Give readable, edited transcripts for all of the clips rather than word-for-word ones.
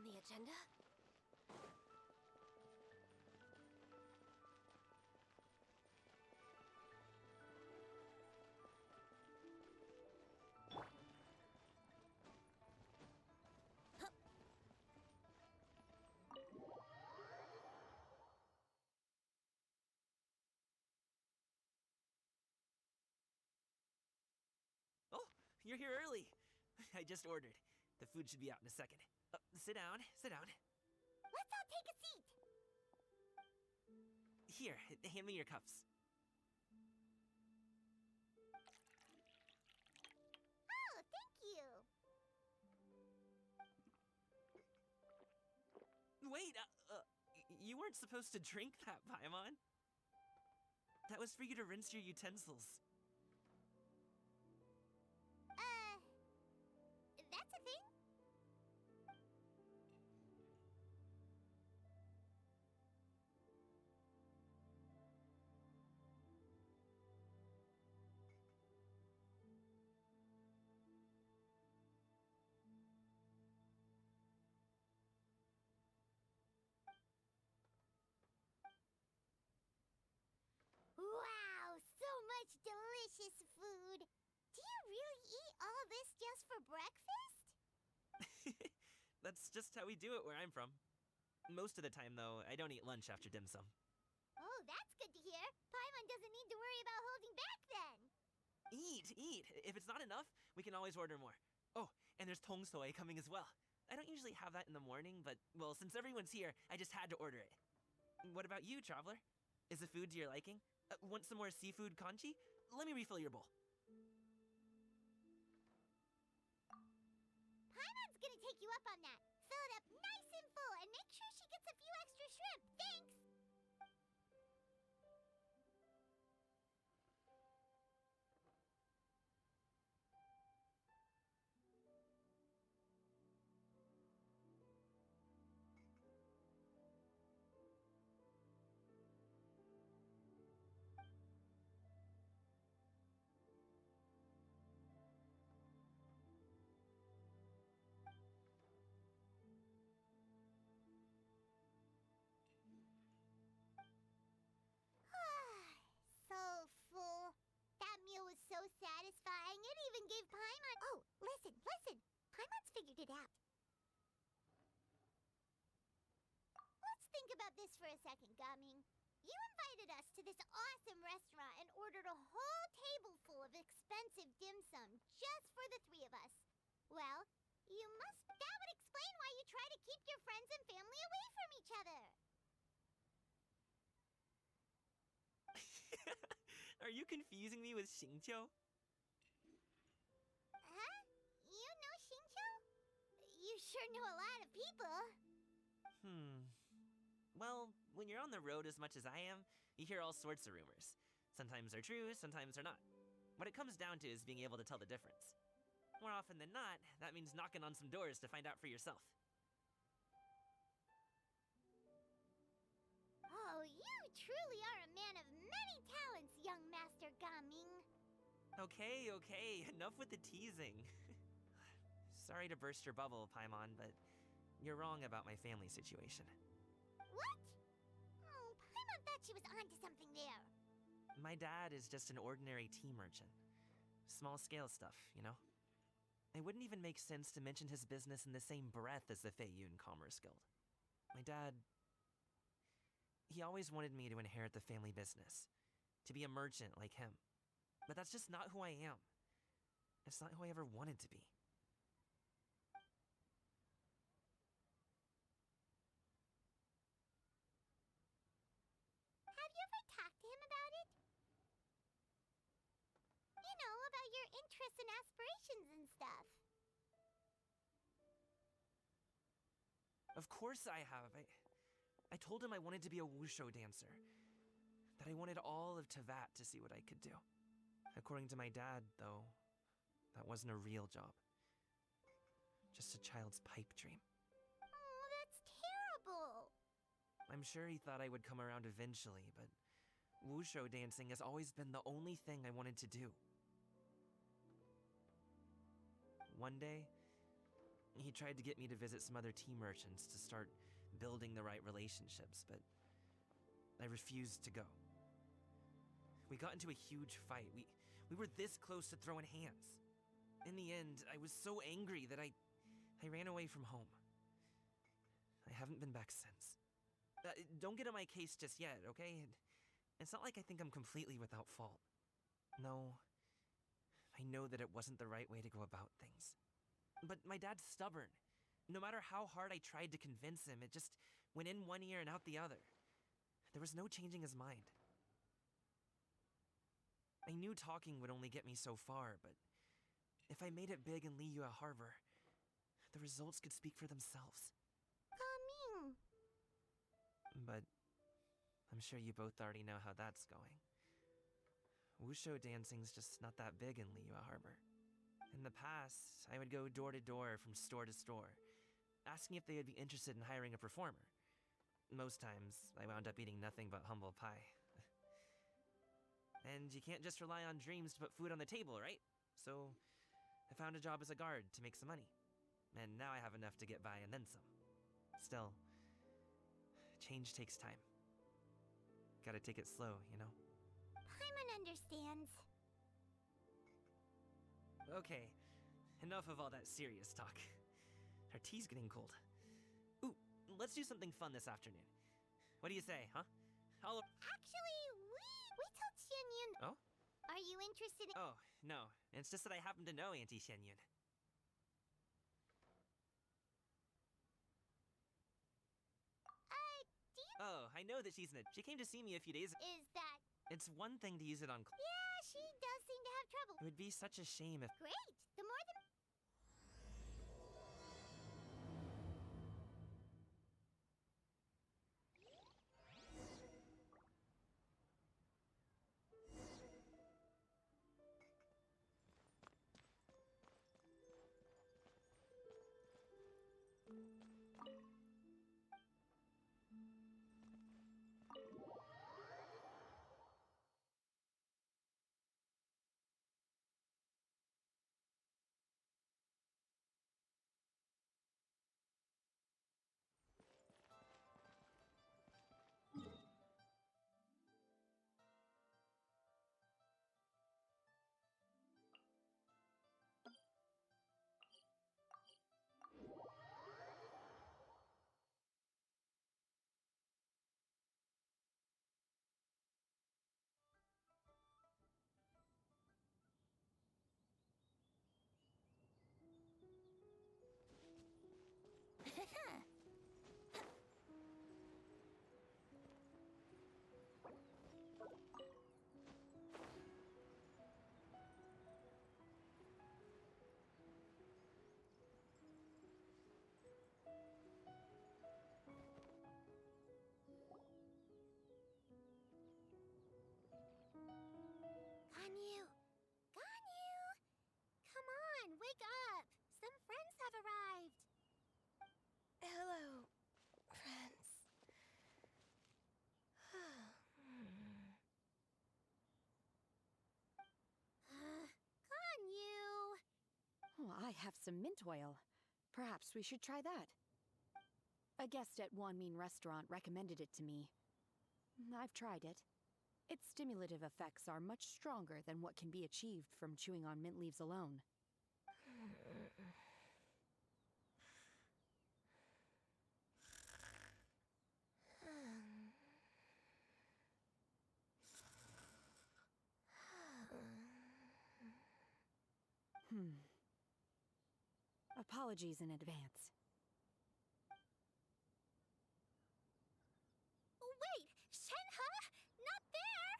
the agenda? Oh, you're here early. I just ordered. The food should be out in a second. Sit down, sit down. Let's all take a seat! Here, hand me your cups. Oh, thank you! Wait, you weren't supposed to drink that, Paimon. That was for you to rinse your utensils. That's a thing? Wow, so much delicious food! Do you really eat all this just for breakfast? That's just how we do it where I'm from. Most of the time, though, I don't eat lunch after dim sum. Oh, that's good to hear. Paimon doesn't need to worry about holding back then. Eat! If it's not enough, we can always order more. Oh, and there's tong soy coming as well. I don't usually have that in the morning, but, well, since everyone's here, I just had to order it. What about you, traveler? Is the food to your liking? Want some more seafood kanchi? Let me refill your bowl. Paimon's gonna take you up on that. Fill it up nice and full and make sure she gets a few extra shrimp. Thanks! So full. That meal was so satisfying, it even gave Paimon... Oh, listen! Paimon's figured it out. Let's think about this for a second, Gaming. You invited us to this awesome restaurant and ordered a whole table full of expensive dim sum just for the three of us. Well, that would explain why you try to keep your friends and family away from each other. Are you confusing me with Xingqiu? Huh? You know Xingqiu? You sure know a lot of people. Well, when you're on the road as much as I am, you hear all sorts of rumors. Sometimes they're true, sometimes they're not. What it comes down to is being able to tell the difference. More often than not, that means knocking on some doors to find out for yourself. Oh, you truly are a man of many talents, young Master Gaming. Okay, enough with the teasing. Sorry to burst your bubble, Paimon, but you're wrong about my family situation. What? Oh, Paimon thought she was onto something there. My dad is just an ordinary tea merchant. Small-scale stuff, you know? It wouldn't even make sense to mention his business in the same breath as the Feiyun Commerce Guild. My dad... he always wanted me to inherit the family business, to be a merchant like him. But that's just not who I am. It's not who I ever wanted to be. Have you ever talked to him about it? You know, about your interests and aspirations and stuff. Of course I have. I told him I wanted to be a wushu dancer. That I wanted all of Tevat to see what I could do. According to my dad, though, that wasn't a real job. Just a child's pipe dream. Oh, that's terrible. I'm sure he thought I would come around eventually, but wushu dancing has always been the only thing I wanted to do. One day, He tried to get me to visit some other tea merchants to start building the right relationships, but I refused to go. We got into a huge fight. We were this close to throwing hands. In the end, I was so angry that I ran away from home. I haven't been back since. Don't get on my case just yet, okay? It's not like I think I'm completely without fault. No, I know that it wasn't the right way to go about things. But my dad's stubborn. No matter how hard I tried to convince him, it just went in one ear and out the other. There was no changing his mind. I knew talking would only get me so far, but if I made it big in Liyue Harbor, the results could speak for themselves. Coming. But I'm sure you both already know how that's going. Wushu dancing's just not that big in Liyue Harbor. In the past, I would go door to door from store to store, asking if they would be interested in hiring a performer. Most times, I wound up eating nothing but humble pie. And you can't just rely on dreams to put food on the table, right? So, I found a job as a guard to make some money. And now I have enough to get by and then some. Still, change takes time. Gotta take it slow, you know? Paimon understands. Okay, enough of all that serious talk. Our tea's getting cold. Ooh, let's do something fun this afternoon. What do you say, huh? Actually, we told Xianyun. Oh? Are you interested in... Oh, no. It's just that I happen to know Auntie Xianyun. Do you... Oh, I know that she came to see me a few days ago. Is that... It's one thing to use it on Yeah, she does seem to have trouble. It would be such a shame if... Great! The more the... Ganyu! Ganyu! Come on, wake up! Some friends have arrived! Hello, friends. Ganyu! Oh, I have some mint oil. Perhaps we should try that. A guest at Wanmin Restaurant recommended it to me. I've tried it. Its stimulative effects are much stronger than what can be achieved from chewing on mint leaves alone. Apologies in advance. Wait! Shenhe? Not there!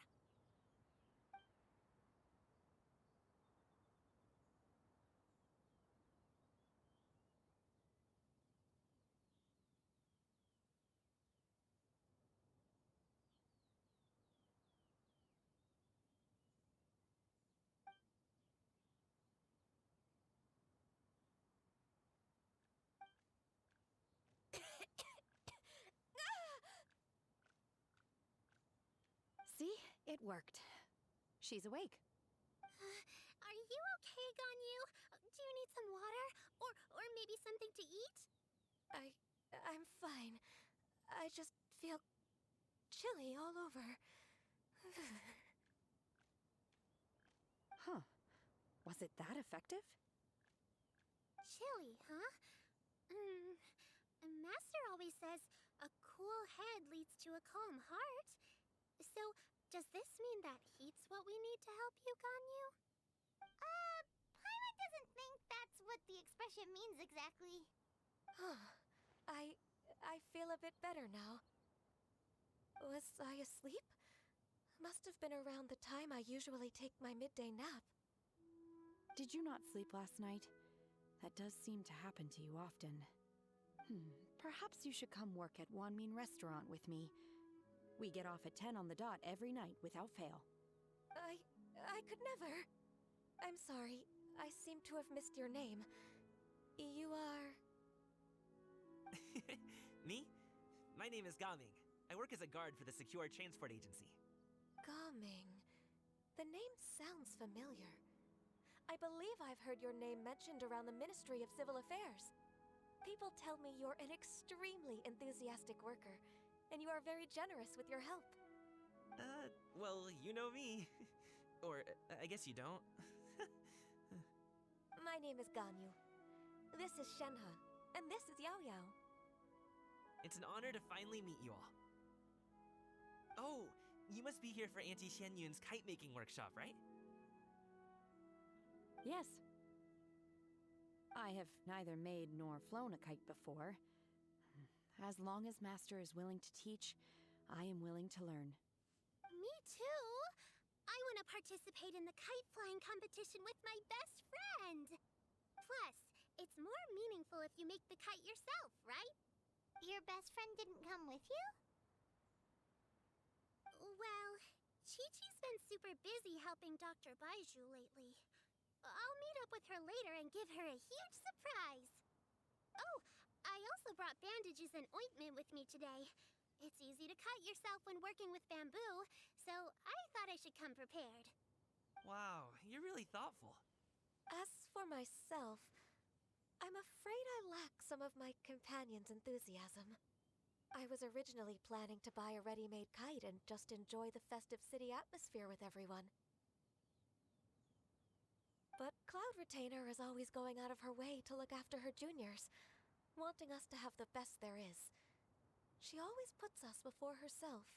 See? It worked. She's awake. Are you okay, Ganyu? Do you need some water? Or maybe something to eat? I'm fine. I just feel chilly all over. Huh. Was it that effective? Chilly, huh? Master always says a cool head leads to a calm heart. So, does this mean that heat's what we need to help you, Ganyu? Paimon doesn't think that's what the expression means exactly. I feel a bit better now. Was I asleep? Must have been around the time I usually take my midday nap. Did you not sleep last night? That does seem to happen to you often. Perhaps you should come work at Wanmin Restaurant with me. We get off at 10 on the dot every night without fail. I could never. I'm sorry. I seem to have missed your name. You are... Me? My name is Gaming. I work as a guard for the Secure Transport Agency. Gaming. The name sounds familiar. I believe I've heard your name mentioned around the Ministry of Civil Affairs. People tell me you're an extremely enthusiastic worker, and you are very generous with your help. Well, you know me. Or, I guess you don't. My name is Ganyu. This is Shenhe, and this is Yao Yao. It's an honor to finally meet you all. Oh, you must be here for Auntie Xianyun's kite-making workshop, right? Yes. I have neither made nor flown a kite before. As long as Master is willing to teach, I am willing to learn. Me too. I want to participate in the kite flying competition with my best friend. Plus, it's more meaningful if you make the kite yourself, right? Your best friend didn't come with you? Well, Chi-Chi's been super busy helping Dr. Baiju lately. I'll meet up with her later and give her a huge surprise. Oh, I also brought bandages and ointment with me today. It's easy to cut yourself when working with bamboo, so I thought I should come prepared. Wow, you're really thoughtful. As for myself, I'm afraid I lack some of my companion's enthusiasm. I was originally planning to buy a ready-made kite and just enjoy the festive city atmosphere with everyone. But Cloud Retainer is always going out of her way to look after her juniors, wanting us to have the best there is. She always puts us before herself.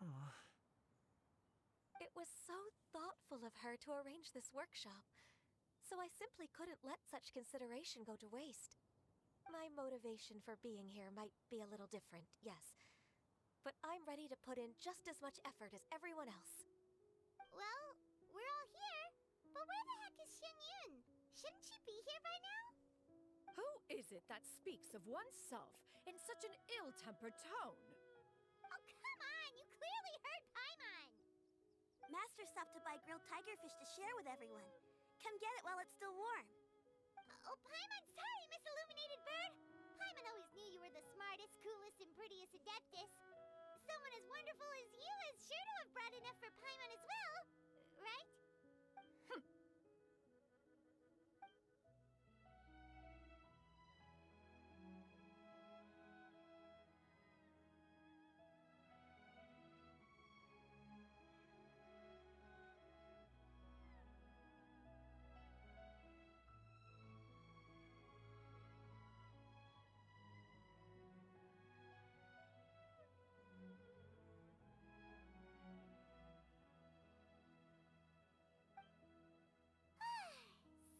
Huh. It was so thoughtful of her to arrange this workshop, so I simply couldn't let such consideration go to waste. My motivation for being here might be a little different, yes, but I'm ready to put in just as much effort as everyone else. Well, we're all here, but where the heck is Xianyun? Shouldn't she be here by now? Who is it that speaks of oneself in such an ill-tempered tone? Oh, come on! You clearly heard Paimon! Master stopped to buy grilled tigerfish to share with everyone. Come get it while it's still warm. Oh, Paimon, sorry, Miss Illuminated Bird! Paimon always knew you were the smartest, coolest, and prettiest Adeptus. Someone as wonderful as you is sure to have brought enough for Paimon as well, right?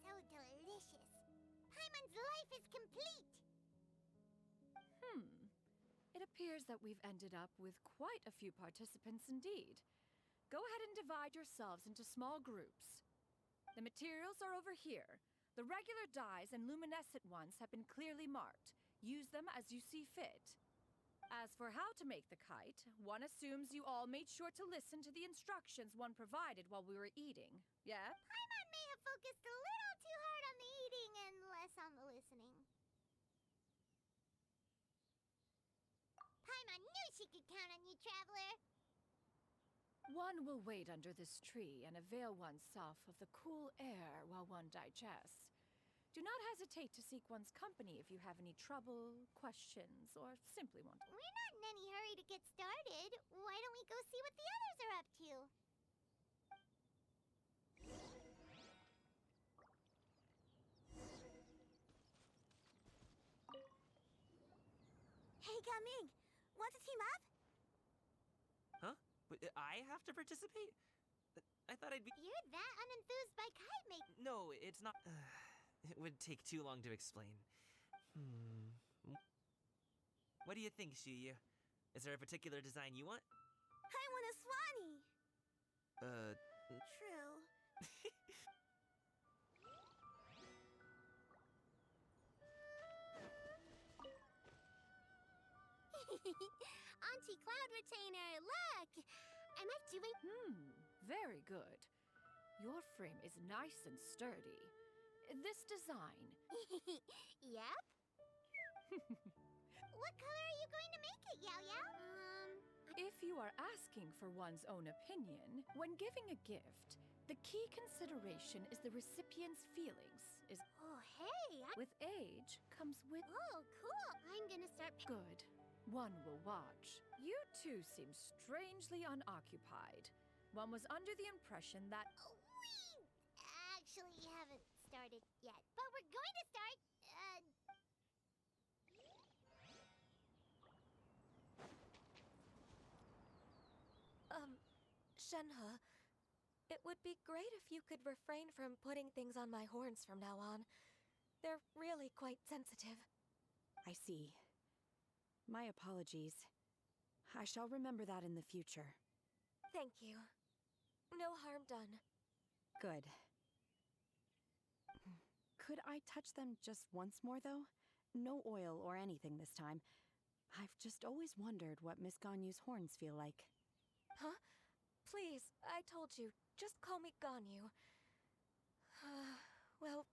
So delicious. Paimon's life is complete. It appears that we've ended up with quite a few participants indeed. Go ahead and divide yourselves into small groups. The materials are over here. The regular dyes and luminescent ones have been clearly marked. Use them as you see fit. As for how to make the kite, one assumes you all made sure to listen to the instructions one provided while we were eating. Yeah? Paimon may have focused a little too hard on the eating and less on the listening. Paimon knew she could count on you, Traveler. One will wait under this tree and avail oneself of the cool air while one digests. Do not hesitate to seek one's company if you have any trouble, questions, or simply want to. We're not in any hurry to get started. Why don't we go see what the others are up to? Hey, Gaming, want to team up? Huh? But I have to participate? I thought I'd be. You're that unenthused by kite making. No, it's not. It would take too long to explain. What do you think, Shuyu? Is there a particular design you want? I want a Swanee. True. Auntie Cloud Retainer, look! Am I doing... Very good. Your frame is nice and sturdy. This design. Yep. What color are you going to make it, Yao Yao? If you are asking for one's own opinion, when giving a gift, the key consideration is the recipient's feelings. Oh, hey! With age comes with Oh, cool! I'm gonna start... good. One will watch. You two seem strangely unoccupied. One was under the impression that We actually haven't started yet, but we're going to start, Shenhe, it would be great if you could refrain from putting things on my horns from now on. They're really quite sensitive. I see. My apologies. I shall remember that in the future. Thank you. No harm done. Good. Could I touch them just once more, though? No oil or anything this time. I've just always wondered what Miss Ganyu's horns feel like. Huh? Please, I told you. Just call me Ganyu. Well,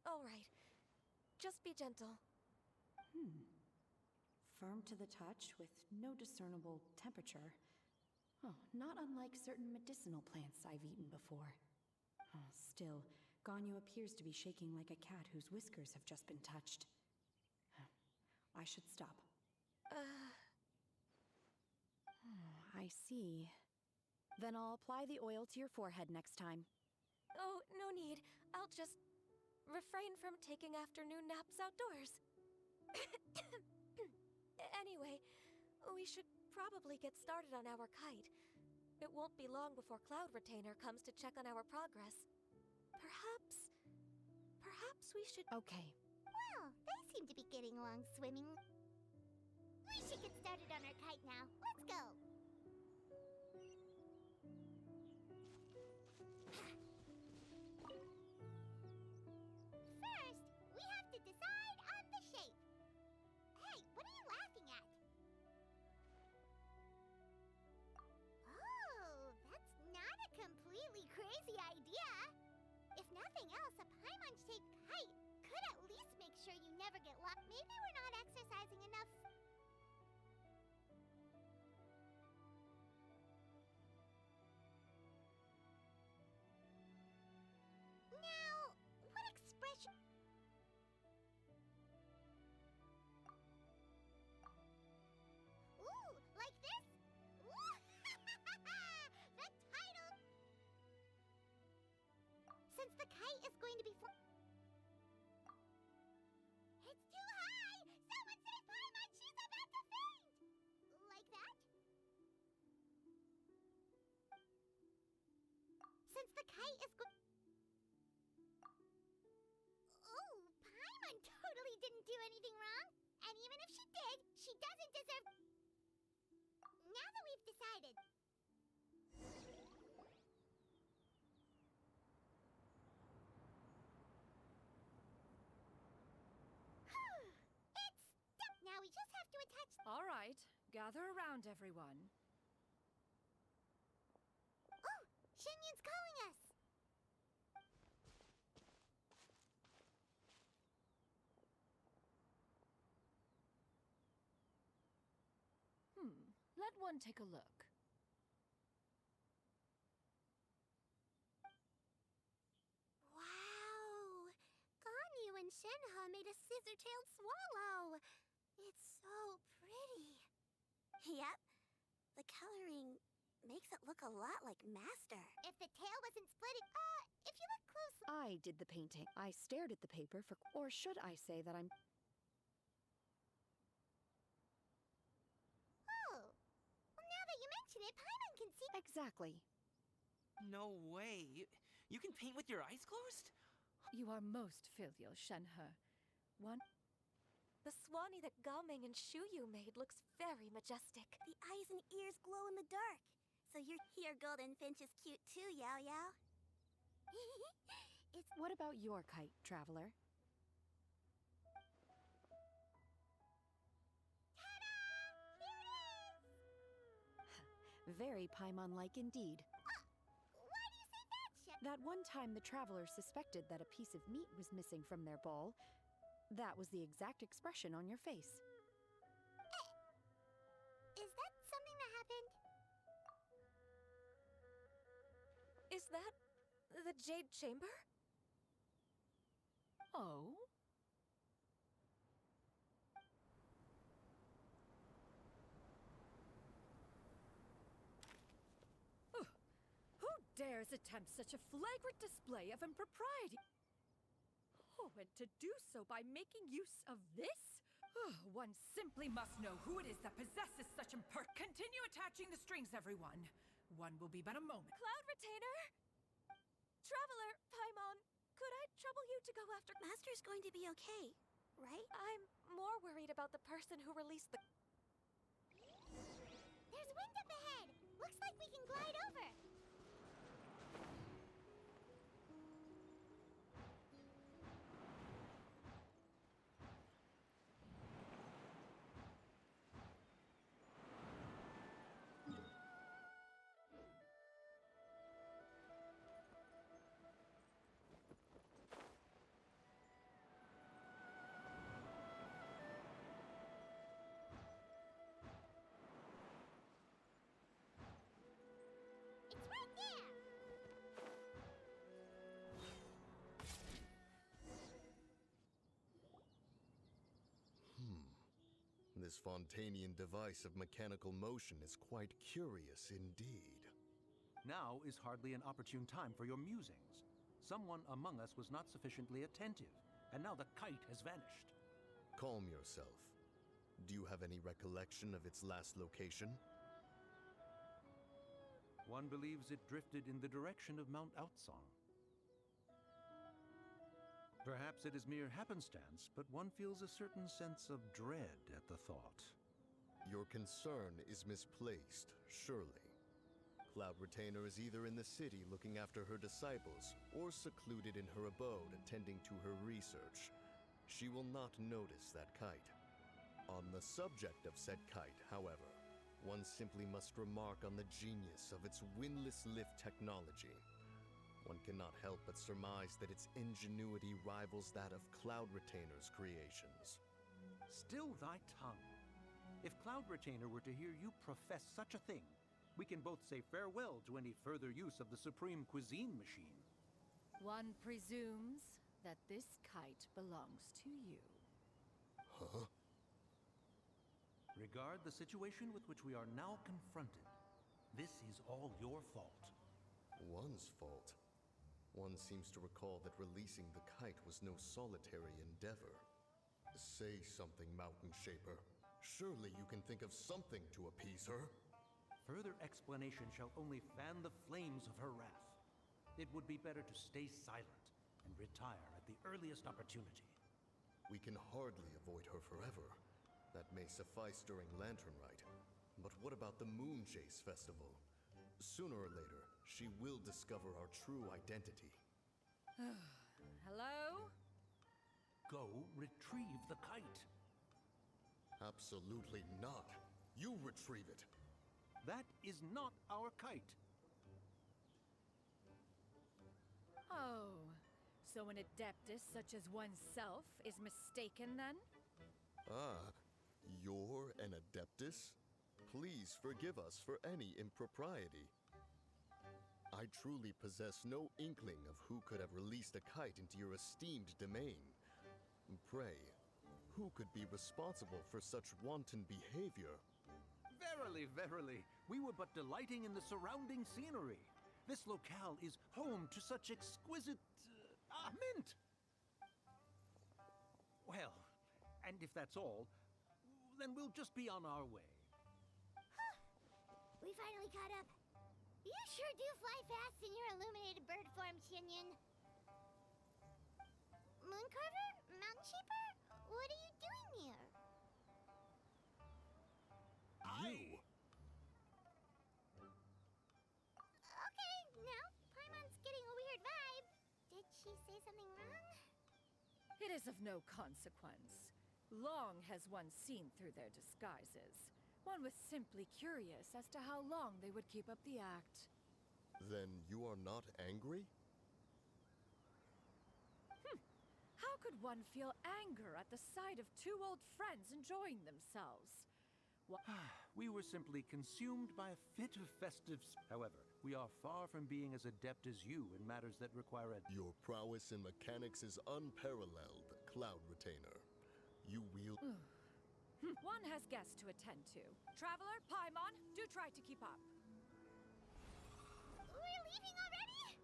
all right. Just be gentle. Firm to the touch with no discernible temperature. Oh, not unlike certain medicinal plants I've eaten before. Oh, still, Ganyu appears to be shaking like a cat whose whiskers have just been touched. I should stop. I see. Then I'll apply the oil to your forehead next time. Oh, no need. I'll just refrain from taking afternoon naps outdoors. Anyway, we should probably get started on our kite. It won't be long before Cloud Retainer comes to check on our progress. Perhaps we should... Okay. well, they seem to be getting along swimmingly. We should get started on our kite now. Let's go! First, we have to decide on the shape. Hey, what are you laughing at? Oh, that's not a completely crazy idea. If nothing else, a Paimon-shaped kite could at least make sure you never get lost. Maybe we're not exercising enough. Now, what expression... Ooh, like this? Ooh, the title! Since the kite is going to be It's too high! Someone save Paimon! She's about to faint! Like that? Since the kite is Oh, Paimon totally didn't do anything wrong. And even if she did, she doesn't deserve... Now that we've decided... Now we just have to attach... All right, gather around, everyone. Oh! Shenyun's calling us! Let one take a look. Shenhe made a scissor-tailed swallow. It's so pretty. Yep. The coloring makes it look a lot like Master. If the tail wasn't splitting, if you look closely. I did the painting. I stared at the paper for. Or should I say that I'm. Oh. Well, now that you mention it, Paimon can see. Exactly. No way. You can paint with your eyes closed? You are most filial, Shenhe. One. The Swanee that Gaming and Shuyu made looks very majestic. The eyes and ears glow in the dark. So your golden finch is cute too, Yao Yao. It's What about your kite, traveler? Very Paimon-like indeed. Why do you say that, Shep? That one time the traveler suspected that a piece of meat was missing from their bowl, that was the exact expression on your face. Is that something that happened? Is that the Jade Chamber? Oh? Who dares attempt such a flagrant display of impropriety? Oh, and to do so by making use of this? One simply must know who it is that possesses such Continue attaching the strings, everyone. One will be but a moment. Cloud Retainer? Traveler, Paimon, could I trouble you to go after... Master's going to be okay, right? I'm more worried about the person who released the... There's wind up ahead. Looks like we can glide over. It's right there. This Fontanian device of mechanical motion is quite curious indeed. Now is hardly an opportune time for your musings. Someone among us was not sufficiently attentive, and now the kite has vanished. Calm yourself. Do you have any recollection of its last location? One believes it drifted in the direction of Mount Outsong. Perhaps it is mere happenstance, but one feels a certain sense of dread at the thought. Your concern is misplaced, surely. Cloud Retainer is either in the city looking after her disciples, or secluded in her abode attending to her research. She will not notice that kite. On the subject of said kite, however, one simply must remark on the genius of its windlass lift technology. One cannot help but surmise that its ingenuity rivals that of Cloud Retainer's creations. Still thy tongue. If Cloud Retainer were to hear you profess such a thing, we can both say farewell to any further use of the Supreme Cuisine Machine. One presumes that this kite belongs to you. Huh? Regard the situation with which we are now confronted. This is all your fault. One's fault. One seems to recall that releasing the kite was no solitary endeavor. Say something, Mountain Shaper. Surely you can think of something to appease her. Further explanation shall only fan the flames of her wrath. It would be better to stay silent and retire at the earliest opportunity. We can hardly avoid her forever. That may suffice during Lantern Rite. But what about the Moon Chase Festival? Sooner or later, she will discover our true identity. Hello? Go retrieve the kite. Absolutely not. You retrieve it. That is not our kite. Oh, so an adeptus such as oneself is mistaken then? Ah, you're an Adeptus? Please forgive us for any impropriety. I truly possess no inkling of who could have released a kite into your esteemed domain. Pray, who could be responsible for such wanton behavior? Verily, verily, we were but delighting in the surrounding scenery. This locale is home to such exquisite... mint! Well, and if that's all, then we'll just be on our way. We finally caught up. You sure do fly fast in your illuminated bird form, Shinyan. Mooncarver? Mountain Sheeper? What are you doing here? You? Okay, now Paimon's getting a weird vibe. Did she say something wrong? It is of no consequence. Long has one seen through their disguises. One was simply curious as to how long they would keep up the act. Then you are not angry? How could one feel anger at the sight of two old friends enjoying themselves? We were simply consumed by a fit of festive... However, we are far from being as adept as you in matters that require a... Your prowess in mechanics is unparalleled, Cloud Retainer. You wield... One has guests to attend to. Traveler, Paimon, do try to keep up. We're leaving already?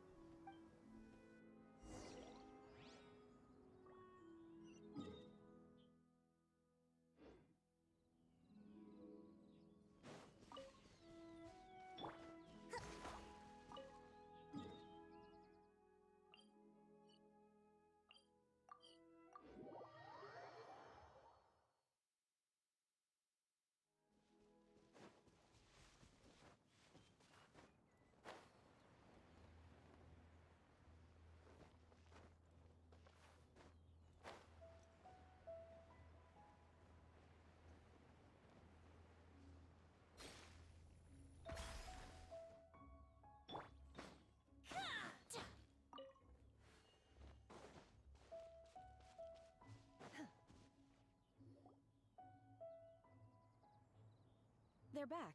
They're back.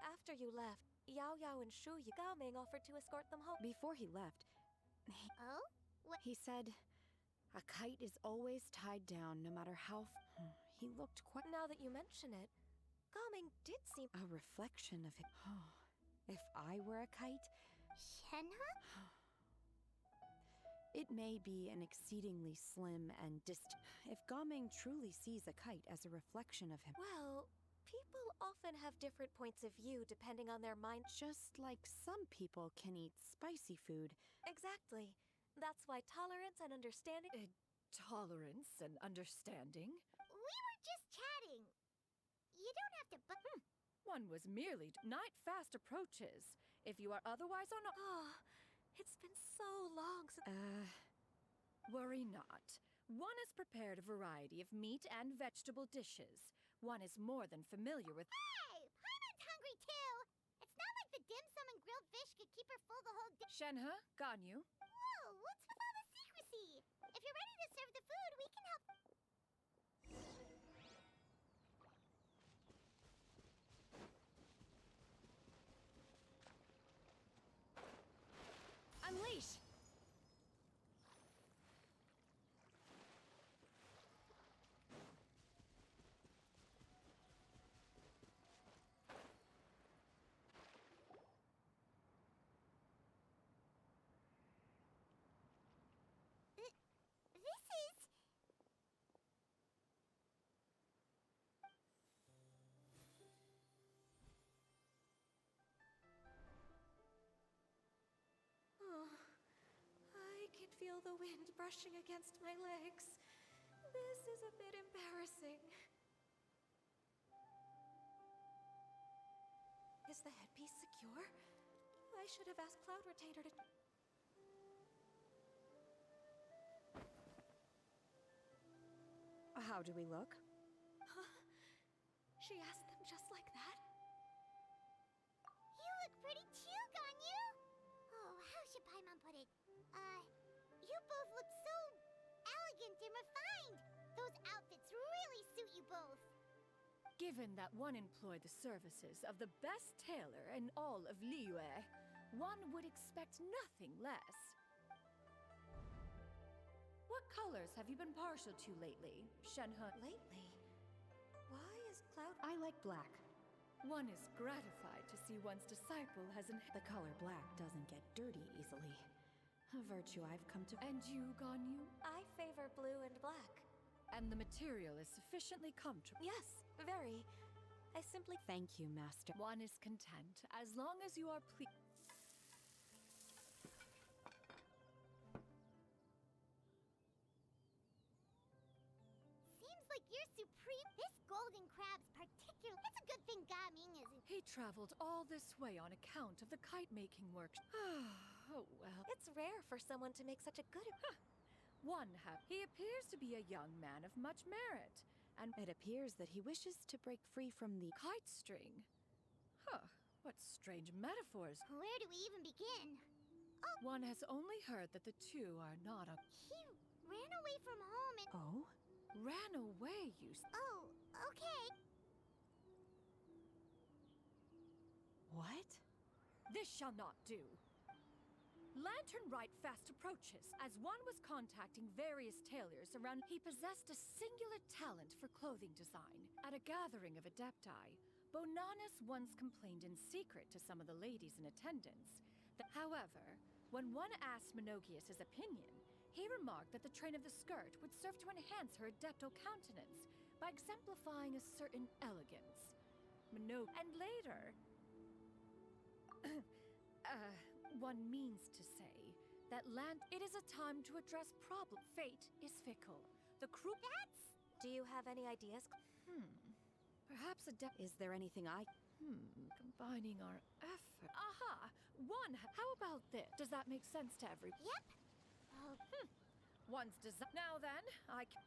After you left, Yao Yao and Shu Gaming offered to escort them home. Before he left, Oh? What? he said, "A kite is always tied down, no matter how." He looked quite Now that you mention it, Gaming did seem... a reflection of him. If I were a kite, Shenhe? it may be an exceedingly slim and distant. If Gaming truly sees a kite as a reflection of him, Well, people often have different points of view depending on their mind. just like some people can eat spicy food, Exactly. That's why tolerance and understanding... Tolerance and understanding. We were just chatting. You don't have to One was merely... Night fast approaches. If you are otherwise on... Oh, it's been so long since... Worry not. One has prepared a variety of meat and vegetable dishes. One is more than familiar with... Hey! Paimon's hungry too! It's not like the dim sum and grilled fish could keep her full the whole day. Shenhe, Ganyu. Whoa! What's with all the secrecy? If you're ready to serve the food, we can help. Unleash! This is... Oh, I can feel the wind brushing against my legs. This is a bit embarrassing. Is the headpiece secure? I should have asked Cloud Retainer to... How do we look? She asked them just like that? You look pretty too, Ganyu! Oh, how should Paimon put it? You both look so elegant and refined. Those outfits really suit you both. Given that one employed the services of the best tailor in all of Liyue, one would expect nothing less. What colors have you been partial to lately, Shenhe? Lately, why is Cloud... I like black. One is gratified to see one's disciple has The color black doesn't get dirty easily. A virtue I've come to... And you, Ganyu? I favor blue and black. And the material is sufficiently comfortable. Yes, very. I simply... Thank you, Master. One is content, as long as you are pleased. Seems like you're supreme. This golden crab's particular. It's a good thing Gaming isn't. He traveled all this way on account of the kite-making work. Oh, well. It's rare for someone to make such a good... He appears to be a young man of much merit, and It appears that he wishes to break free from the... kite string. Huh, what strange metaphors. Where do we even begin? One has only heard that the two are not a... He ran away from home and. Oh? Ran away, you... Oh, okay. What? This shall not do. Lantern right fast approaches. As one was contacting various tailors around, he possessed a singular talent for clothing design. At a gathering of adepti, Bonanis once complained in secret to some of the ladies in attendance. However, when one asked Menogius' opinion, he remarked that the train of the skirt would serve to enhance her adepto countenance by exemplifying a certain elegance. And later... one means to say that it is a time to address problem. Fate is fickle. The crew... Do you have any ideas? Perhaps Is there anything I... combining our effort. Aha! How about this? Does that make sense to every... Yep. Oh, One's design... Now then, I can...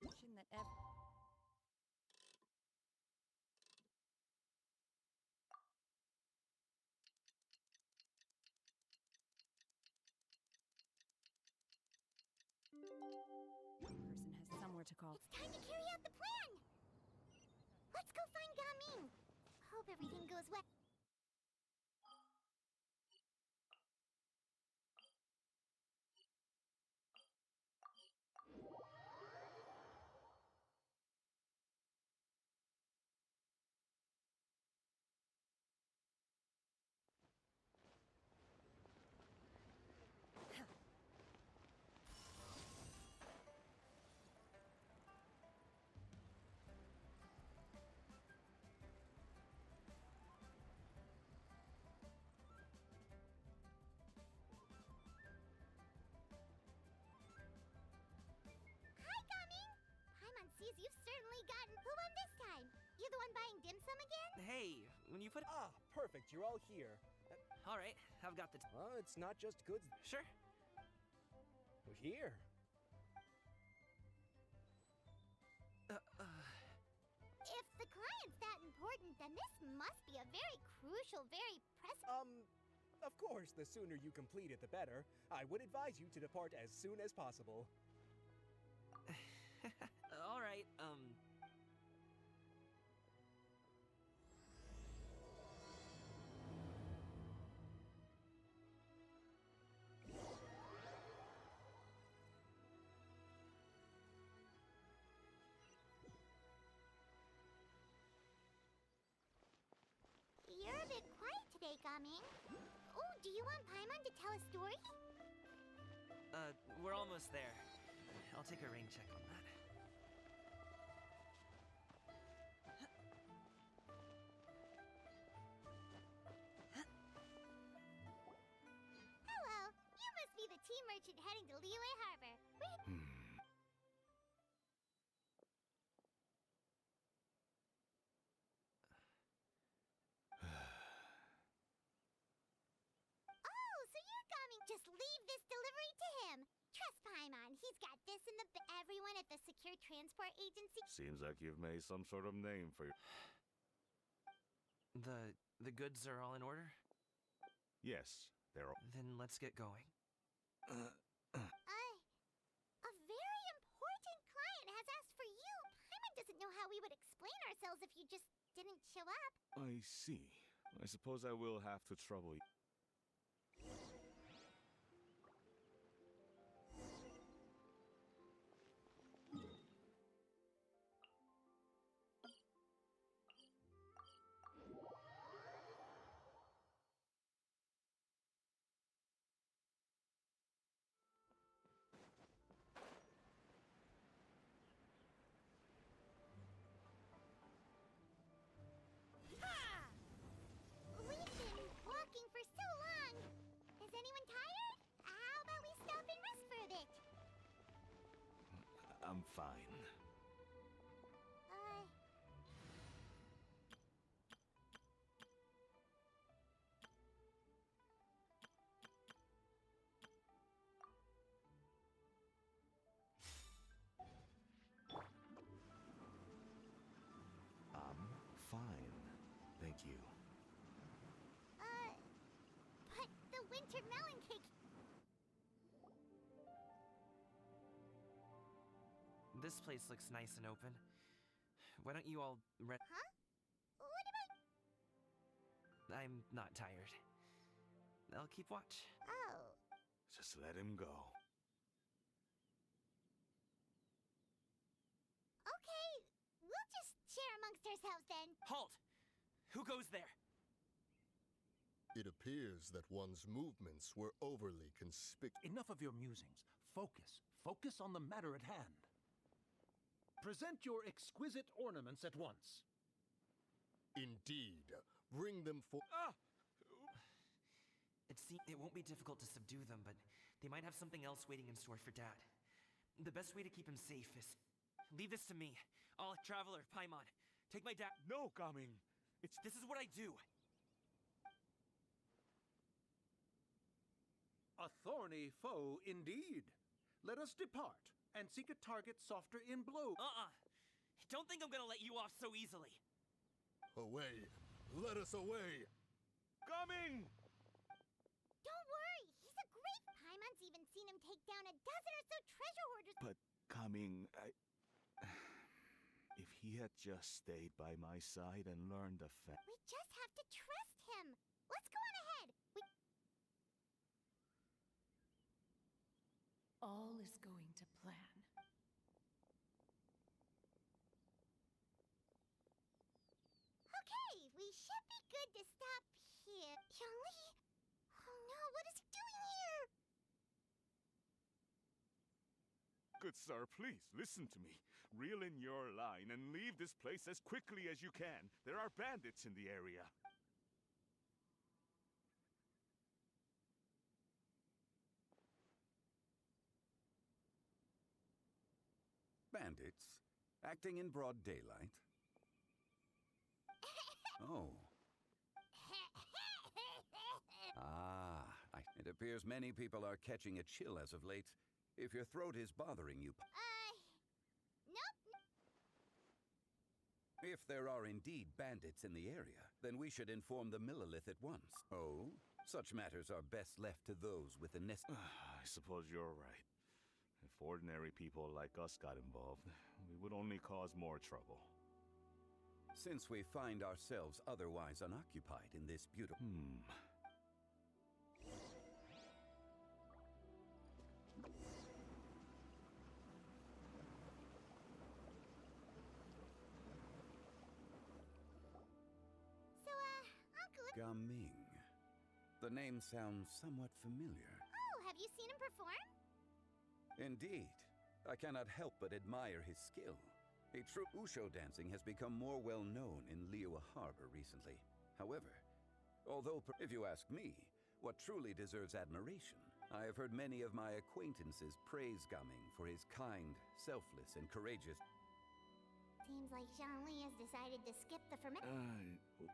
The assumption that person has somewhere to call. it's time to carry out the plan. Let's go find Gaming. Hope everything goes well. Hi, Gaming. Paimon sees you've certainly gotten. Who won this time? You the one buying dim sum again? Hey, when you put... Ah, perfect. You're all here. All right, I've got the... It's not just goods. Sure. Here. If the client's that important, then this must be a very crucial, very pressing. Of course, the sooner you complete it, the better. I would advise you to depart as soon as possible. All right, You're a bit quiet today, Gaming. Oh, do you want Paimon to tell a story? we're almost there. I'll take a rain check on that. tea merchant heading to Liyue Harbor. Oh, so you're coming. Just leave this delivery to him. Trust Paimon. He's got this in the... Everyone at the Secure Transport Agency... Seems like you've made some sort of name for your... The goods are all in order? Yes, they're all... Then let's get going. A very important client has asked for you. Paimon doesn't know how we would explain ourselves if you just didn't show up. I see. I suppose I will have to trouble you. We've been walking for so long. Is anyone tired? How about we stop and rest for a bit? I'm fine. I'm fine. Thank you. But the winter melon cake... This place looks nice and open. Why don't you all Huh? What about... I'm not tired. I'll keep watch. Oh. Just let him go. Okay, we'll just share amongst ourselves then. Halt! Who goes there? It appears that one's movements were overly conspicuous. Enough of your musings. Focus. Focus on the matter at hand. Present your exquisite ornaments at once. Indeed. Bring them for... It won't be difficult to subdue them, but they might have something else waiting in store for Dad. The best way to keep him safe is... Leave this to me. I'll... Traveler, Paimon, take my dad... No, Gaming! This is what I do! A thorny foe indeed. Let us depart and seek a target softer in blow. Don't think I'm gonna let you off so easily. Away! Let us away! Gaming! Don't worry, he's a great... Paimon's even seen him take down a dozen or so treasure hoarders. But, Gaming, if he had just stayed by my side and learned the fact... We just have to trust him. Let's go on ahead. All is going to plan. Okay, we should be good to stop here. Yangli? Oh no, what is he doing here? Good sir, please, listen to me. Reel in your line and leave this place as quickly as you can. There are bandits in the area. Bandits? Acting in broad daylight? Oh. It appears many people are catching a chill as of late. If your throat is bothering you... Nope. If there are indeed bandits in the area, then we should inform the Millilith at once. Oh? Such matters are best left to those with the I suppose you're right. If ordinary people like us got involved, we would only cause more trouble. Since we find ourselves otherwise unoccupied in this beautiful... Uncle... Gaming. The name sounds somewhat familiar. Oh, have you seen him perform? Indeed. I cannot help but admire his skill. A true Usho dancing has become more well known in Liyue Harbor recently. However, if you ask me, what truly deserves admiration, I have heard many of my acquaintances praise Gaming for his kind, selfless, and courageous. Seems like Zhongli has decided to skip the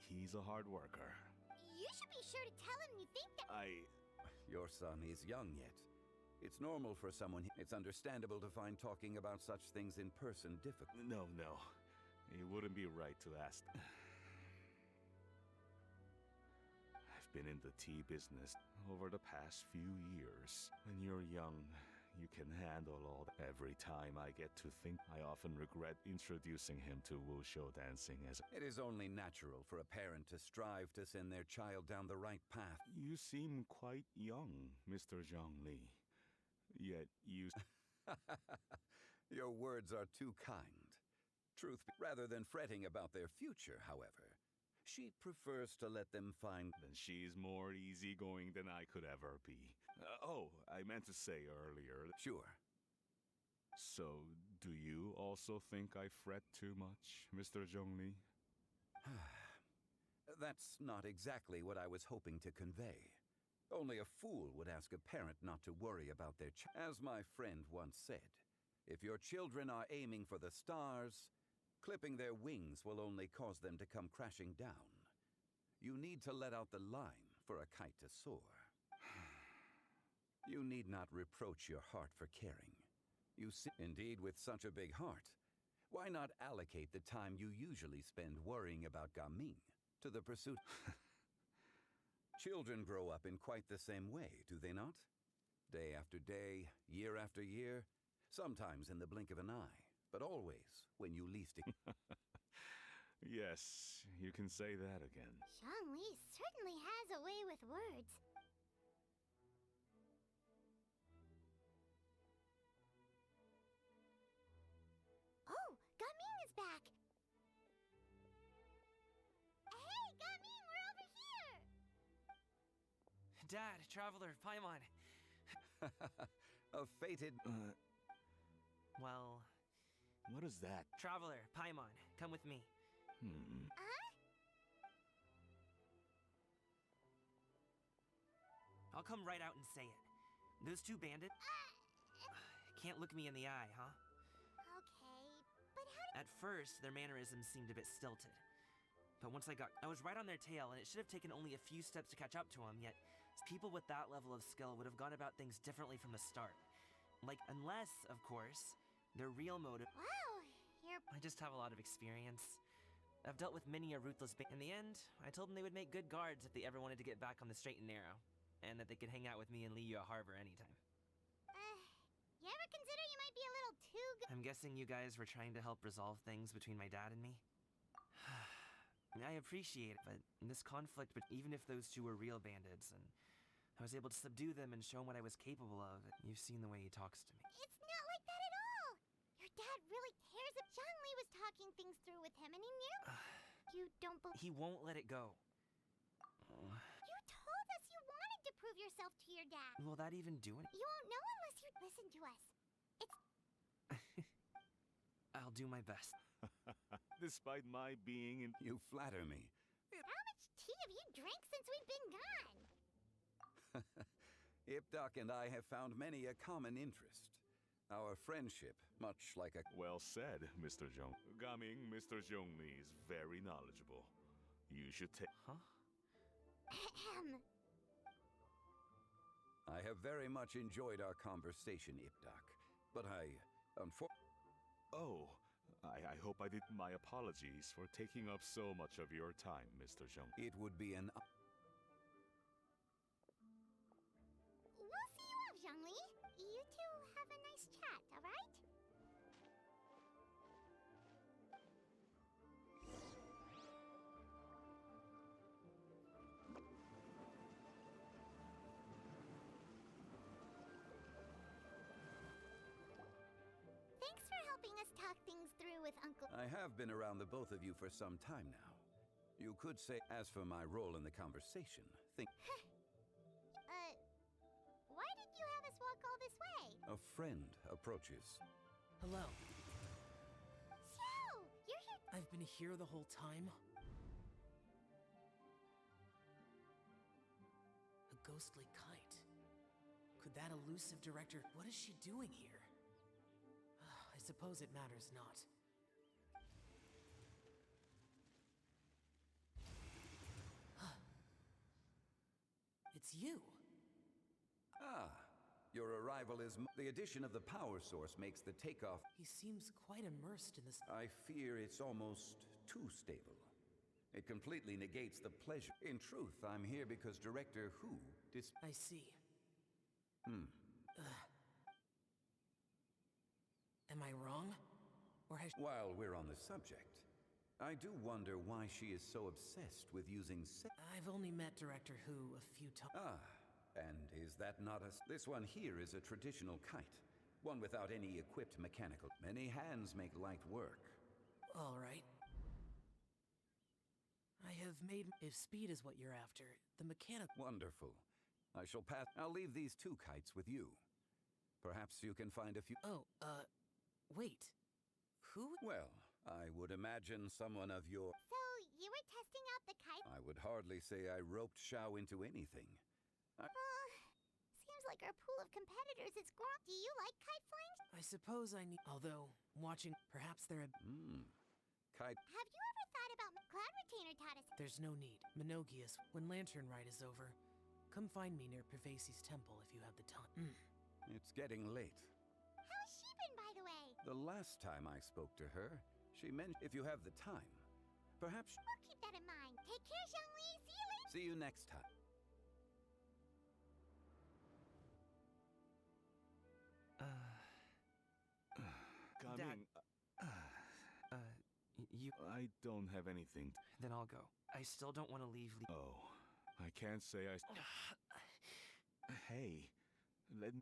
He's a hard worker. You should be sure to tell him you think that. Your son is young yet. It's normal for someone. It's understandable to find talking about such things in person difficult. No. It wouldn't be right to ask. I've been in the tea business over the past few years. When you're young, you can handle all that. Every time I get to think, I often regret introducing him to wushou dancing as. It is only natural for a parent to strive to send their child down the right path. You seem quite young, Mr. Zhongli. Yet you. Your words are too kind. Rather than fretting about their future, however, she prefers to let them find. Then she's more easygoing than I could ever be. I meant to say earlier. Sure. So, do you also think I fret too much, Mr. Zhongli? That's not exactly what I was hoping to convey. Only a fool would ask a parent not to worry about their As my friend once said, if your children are aiming for the stars, clipping their wings will only cause them to come crashing down. You need to let out the line for a kite to soar. You need not reproach your heart for caring. Indeed, with such a big heart, why not allocate the time you usually spend worrying about Gaming to the pursuit? Children grow up in quite the same way, do they not? Day after day, year after year, sometimes in the blink of an eye, but always when you least. Yes, you can say that again. Zhongli certainly has a way with words. Oh, Gaming is back! Hey, Gaming, we're over here! Dad, Traveler, Paimon. A fated. Well. What is that? Traveler, Paimon, come with me. I'll come right out and say it. Those two bandits can't look me in the eye, huh? Okay, but how At first, their mannerisms seemed a bit stilted. But once I was right on their tail, and it should have taken only a few steps to catch up to them, yet people with that level of skill would have gone about things differently from the start. Like, unless, of course, their real motive. Wow, you're. I just have a lot of experience. I've dealt with many a ruthless In the end, I told them they would make good guards if they ever wanted to get back on the straight and narrow, and that they could hang out with me in Liyue Harbor anytime. You ever consider you might be a little too good? I'm guessing you guys were trying to help resolve things between my dad and me? I appreciate it, but this conflict, even if those two were real bandits, and I was able to subdue them and show him what I was capable of, you've seen the way he talks to me. It's not like that at all! Your dad really cares if Zhongli was talking things through with him and he knew. You don't believe. He won't let it go. You told us you wanted to prove yourself to your dad. Will that even do it? You won't know unless you listen to us. I'll do my best. Despite my being in. You flatter me. How much tea have you drank since we've been gone? Ipdak and I have found many a common interest. Our friendship, much like a. Well said, Mr. Zhong. Gaming, Mr. Zhongli is very knowledgeable. You should take. Huh? I have very much enjoyed our conversation, Ipdak, but Oh, I hope I did. My apologies for taking up so much of your time, Mr. Zhong. It would be an. We'll see you off, Zhongli. You two have a nice chat, alright? Thanks for helping us talk things through with Uncle. I have been around the both of you for some time now. You could say, as for my role in the conversation, Why did you have us walk all this way? a friend approaches. Hello. Xiao! You're here. I've been here the whole time? A ghostly kite. Could that elusive director... What is she doing here? I suppose it matters not. It's you. Ah, your arrival is... The addition of the power source makes the takeoff... He seems quite immersed in this... I fear it's almost too stable. It completely negates the pleasure. In truth, I'm here because Director Who I see. Am I wrong? Or has... While we're on the subject, I do wonder why she is so obsessed with using I've only met Director Who a few times. Ah, and is that not a... This one here is a traditional kite. One without any equipped mechanical... Many hands make light work. All right. I have made... If speed is what you're after, the mechanic... Wonderful. I shall pass... I'll leave these 2 kites with you. Perhaps you can find a few... Oh, wait. Who? Well, I would imagine someone of your... So, you were testing out the kite? I would hardly say I roped Xiao into anything. Seems like our pool of competitors is growing. Do you like kite flying? I suppose I need... Although, watching... Perhaps there are... Kite... Have you ever thought about... Cloud Retainer taught us... There's no need. Minogius, when Lantern Rite is over, come find me near Pervasi's temple if you have the time. It's getting late. How's she been, by the way? The last time I spoke to her, she mentioned if you have the time, perhaps... We'll keep that in mind. Take care, Zhongli. See you later. See you next time. Coming. You... I don't have anything. Then I'll go. I still don't want to leave... Oh, I can't say I... Hey, let me...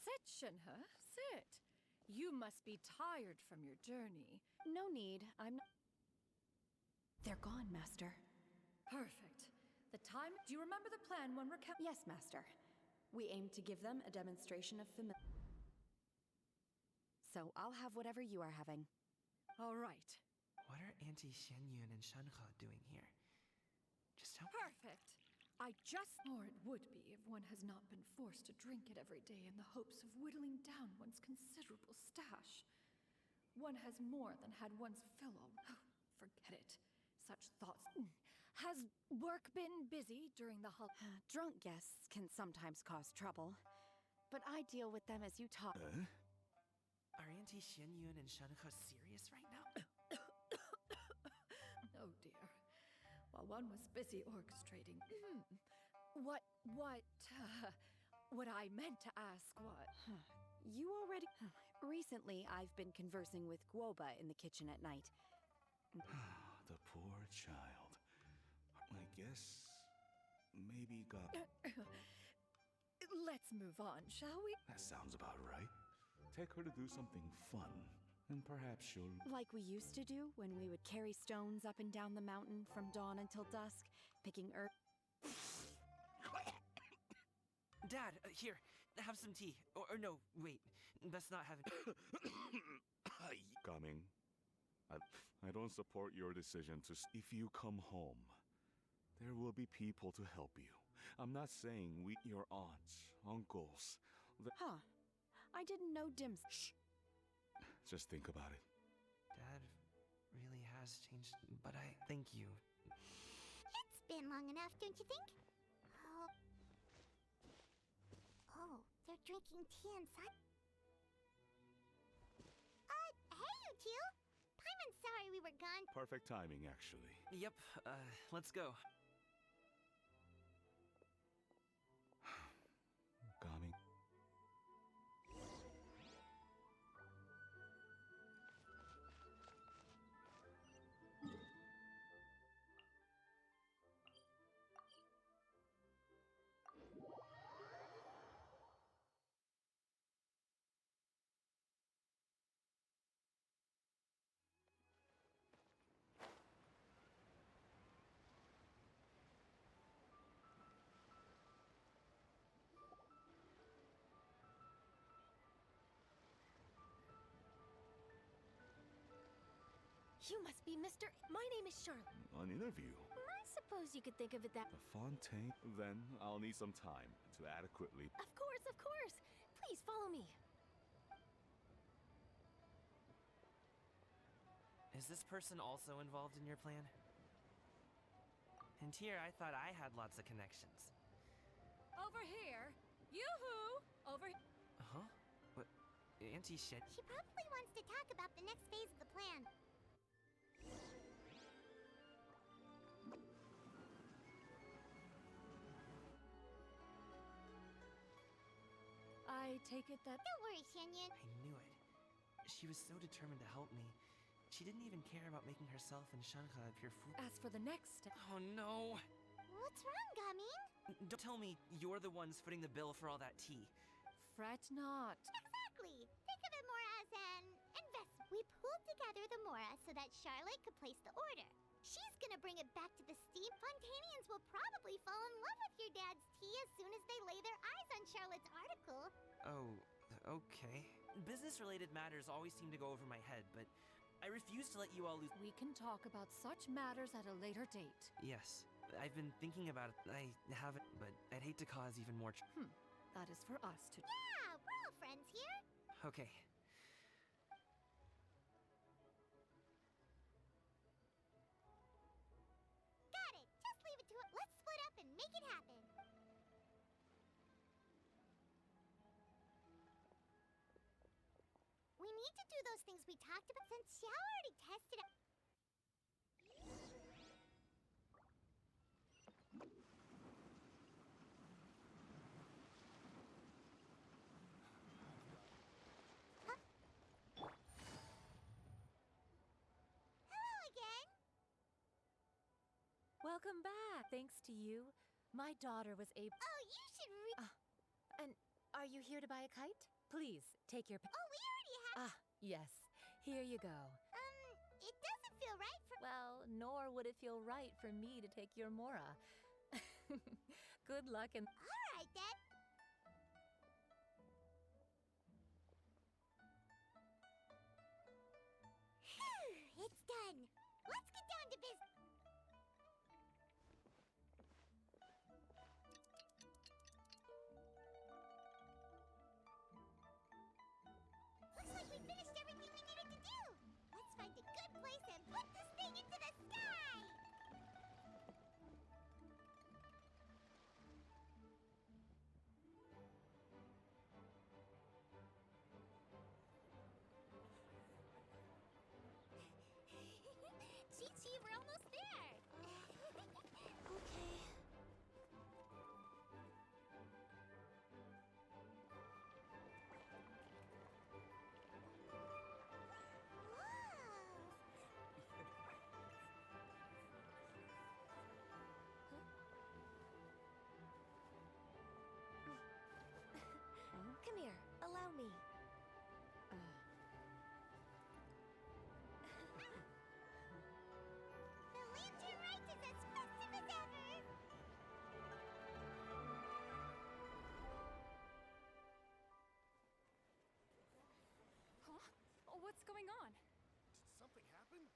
Sit, Shinhe, sit. You must be tired from your journey. No need. I'm not... They're gone, Master. Perfect. The time... Do you remember the plan when we're kept... Yes, Master. We aim to give them a demonstration of familiarity. So I'll have whatever you are having. All right. What are Auntie Xianyun and Shenhe doing here? Just how... Perfect. I just... Or it would be if one has not been forced to drink it every day in the hopes of whittling down one's considerable stash. One has more than had one's fill of... Oh, forget it. Such thoughts... Has work been busy during the Drunk guests can sometimes cause trouble, but I deal with them as you talk. Are Auntie Xianyun and Shenhe serious right now? Oh dear. While one was busy orchestrating... What I meant to ask was... You already... Recently, I've been conversing with Guoba in the kitchen at night. The poor child. I guess... maybe got... Let's move on, shall we? That sounds about right. Take her to do something fun, and perhaps she'll... Like we used to do when we would carry stones up and down the mountain from dawn until dusk, picking earth... Dad, here, have some tea. Or no, wait, that's not having... Coming. I don't support your decision to... If you come home, there will be people to help you. I'm not saying your aunts, uncles... Huh. I didn't know Shh. Just think about it. Dad really has changed, but I thank you. It's been long enough, don't you think? Oh, they're drinking tea inside. Hey, you two! Paimon's sorry we were gone. Perfect timing, actually. Yep, let's go. Coming. You must be Mr. My name is Charlotte. An interview? I suppose you could think of it that. The Fontaine? Then I'll need some time to adequately. Of course, of course. Please follow me. Is this person also involved in your plan? And here I thought I had lots of connections. Over here. Yoo-hoo! Over here. Huh? What? Auntie Shed? She probably wants to talk about the next phase of the plan. I take it that. Don't worry, Shanyan. I knew it. She was so determined to help me. She didn't even care about making herself and Shanka appear fool. As for the next step. Oh no! What's wrong, Gaming? Don't tell me you're the ones footing the bill for all that tea. Fret not. Exactly. Think of it more as an investment. We pulled together the Mora so that Charlotte could place the order. She's gonna bring it back to the steam. Fontanians will probably fall in love with your dad's tea as soon as they lay their eyes on Charlotte's article. Oh, okay. Business-related matters always seem to go over my head, but I refuse to let you all lose. We can talk about such matters at a later date. Yes, I've been thinking about it. I haven't, but I'd hate to cause even more That is for us to. Yeah, we're all friends here. Okay. Got it. Just leave it to it. Let's split up and make it happen. We need to do those things we talked about since Xiao already tested it. Huh? Hello again. Welcome back. Thanks to you, my daughter was able. Oh, you should And are you here to buy a kite? Please take your. Oh, we already have. Yes. Here you go. It doesn't feel right for. Well, nor would it feel right for me to take your Mora. Good luck and. All right, then. Phew, it's done. Let's get down to business. Looks like we finished everything we needed to do. Let's find a good place and put this thing into the sky. Chi-Chi, we're almost there. Okay. Whoa. Come here. Allow me. The lantern rite is as festive as ever! Huh? Oh, what's going on? Did something happen?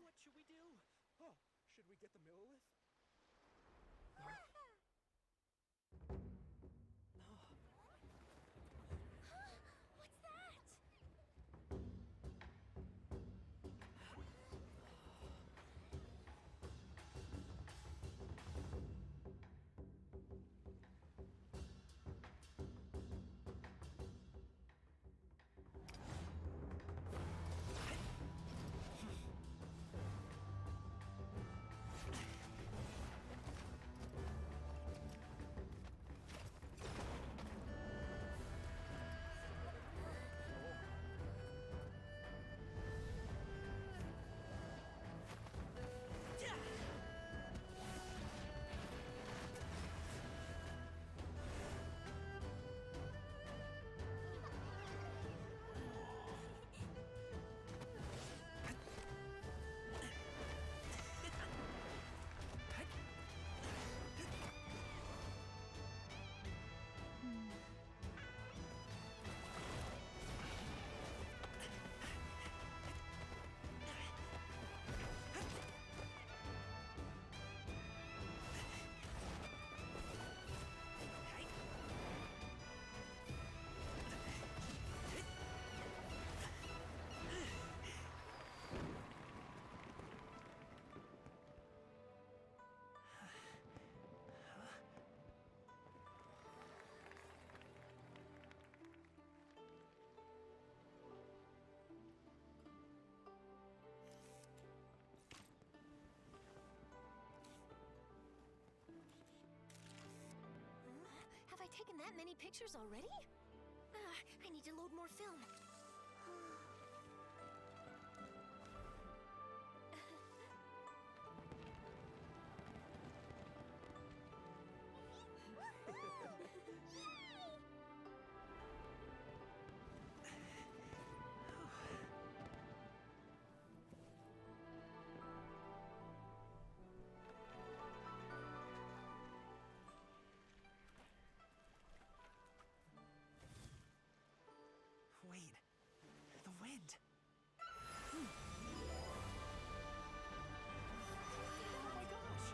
What should we do? Oh, should we get the Millilith? What's that? taken that many pictures already? I need to load more film. Wait, the wind. Oh my gosh!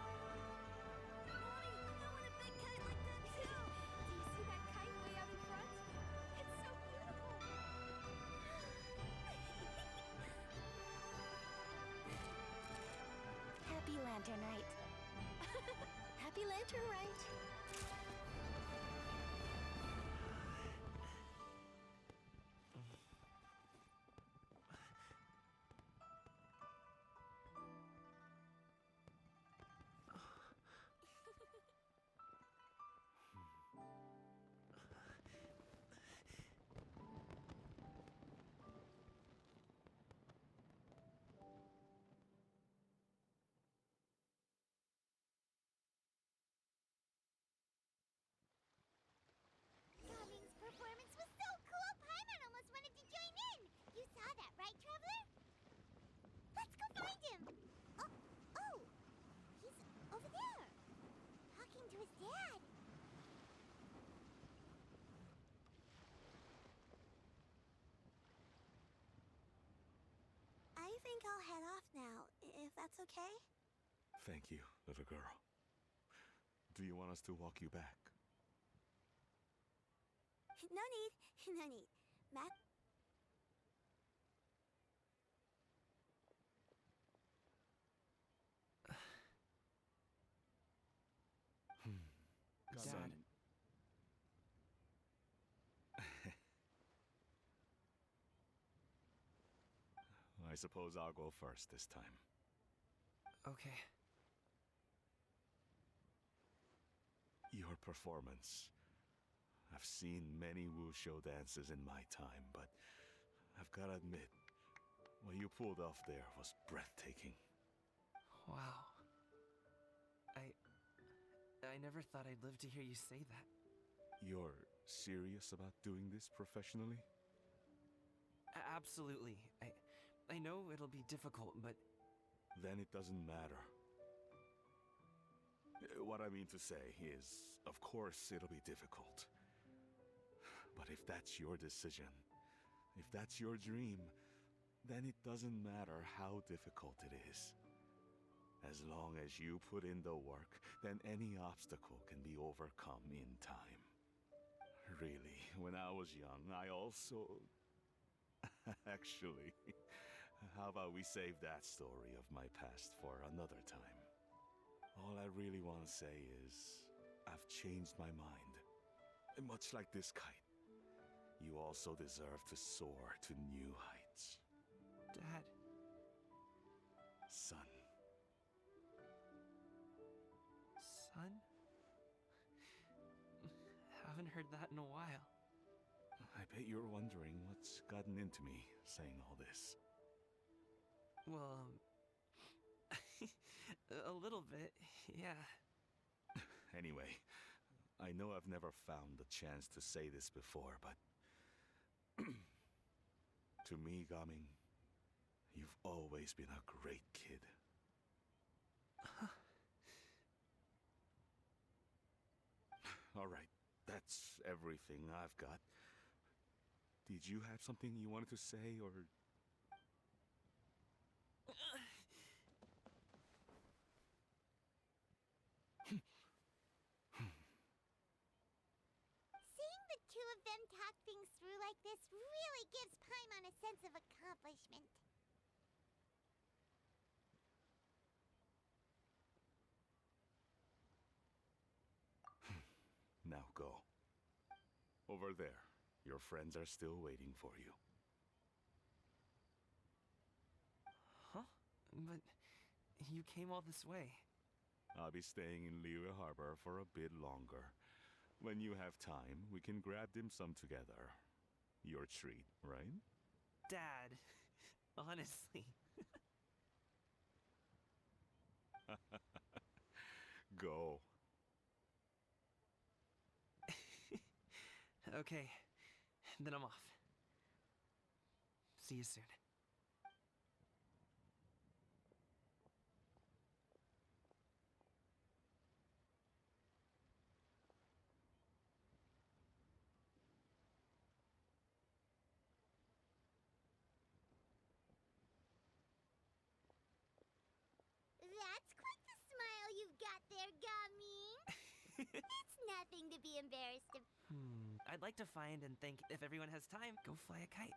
Mommy, I want a big kite like that too! Do you see that kite way out in front? It's so beautiful! Happy Lantern Rite. Happy Lantern Rite! Gaming's performance was so cool, Paimon almost wanted to join in. You saw that, right, Traveler? Let's go find him. Oh, he's over there, talking to his dad. I think I'll head off now, if that's okay. Thank you, little girl. Do you want us to walk you back? No need, no need. Matt. Dad. I suppose I'll go first this time. Okay. Your performance. I've seen many wushou dances in my time, but I've gotta admit, what you pulled off there was breathtaking. Wow. I never thought I'd live to hear you say that. You're serious about doing this professionally? Absolutely. I know it'll be difficult, but Then it doesn't matter. What I mean to say is, of course it'll be difficult. But if that's your decision, if that's your dream, then it doesn't matter how difficult it is. As long as you put in the work, then any obstacle can be overcome in time. Really, when I was young, I also... Actually, how about we save that story of my past for another time? All I really want to say is, I've changed my mind. And much like this kite, you also deserve to soar to new heights. Dad. Son. Son? Haven't heard that in a while. I bet you're wondering what's gotten into me saying all this. Well, a little bit, yeah. Anyway, I know I've never found the chance to say this before, but... to me, Gaming, you've always been a great kid. Alright, that's everything I've got. Did you have something you wanted to say, or... Seeing the two of them talk things through like this really gives Paimon a sense of accomplishment. Now go. Over there. Your friends are still waiting for you. Huh? But you came all this way. I'll be staying in Liyue Harbor for a bit longer. When you have time, we can grab dim sum together. Your treat, right? Dad, honestly. Go. Okay, then I'm off. See you soon. That's quite the smile you've got there, Gummy. It's nothing to be embarrassed of. I'd like to find and think if everyone has time, go fly a kite.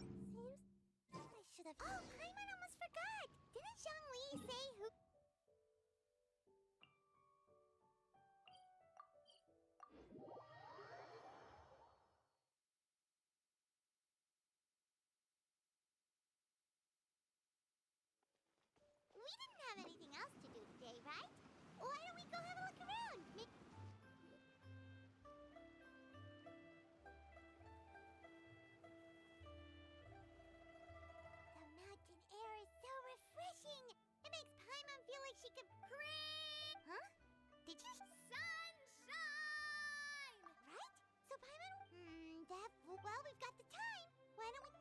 Seems I should have. Oh, Paimon almost forgot. Didn't Zhongli say who? We didn't have anything else to do today, right? Why don't we go have a look around? The mountain air is so refreshing. It makes Paimon feel like she could breathe. Huh? Did you? Sunshine! Right? So Paimon? Well, we've got the time. Why don't we?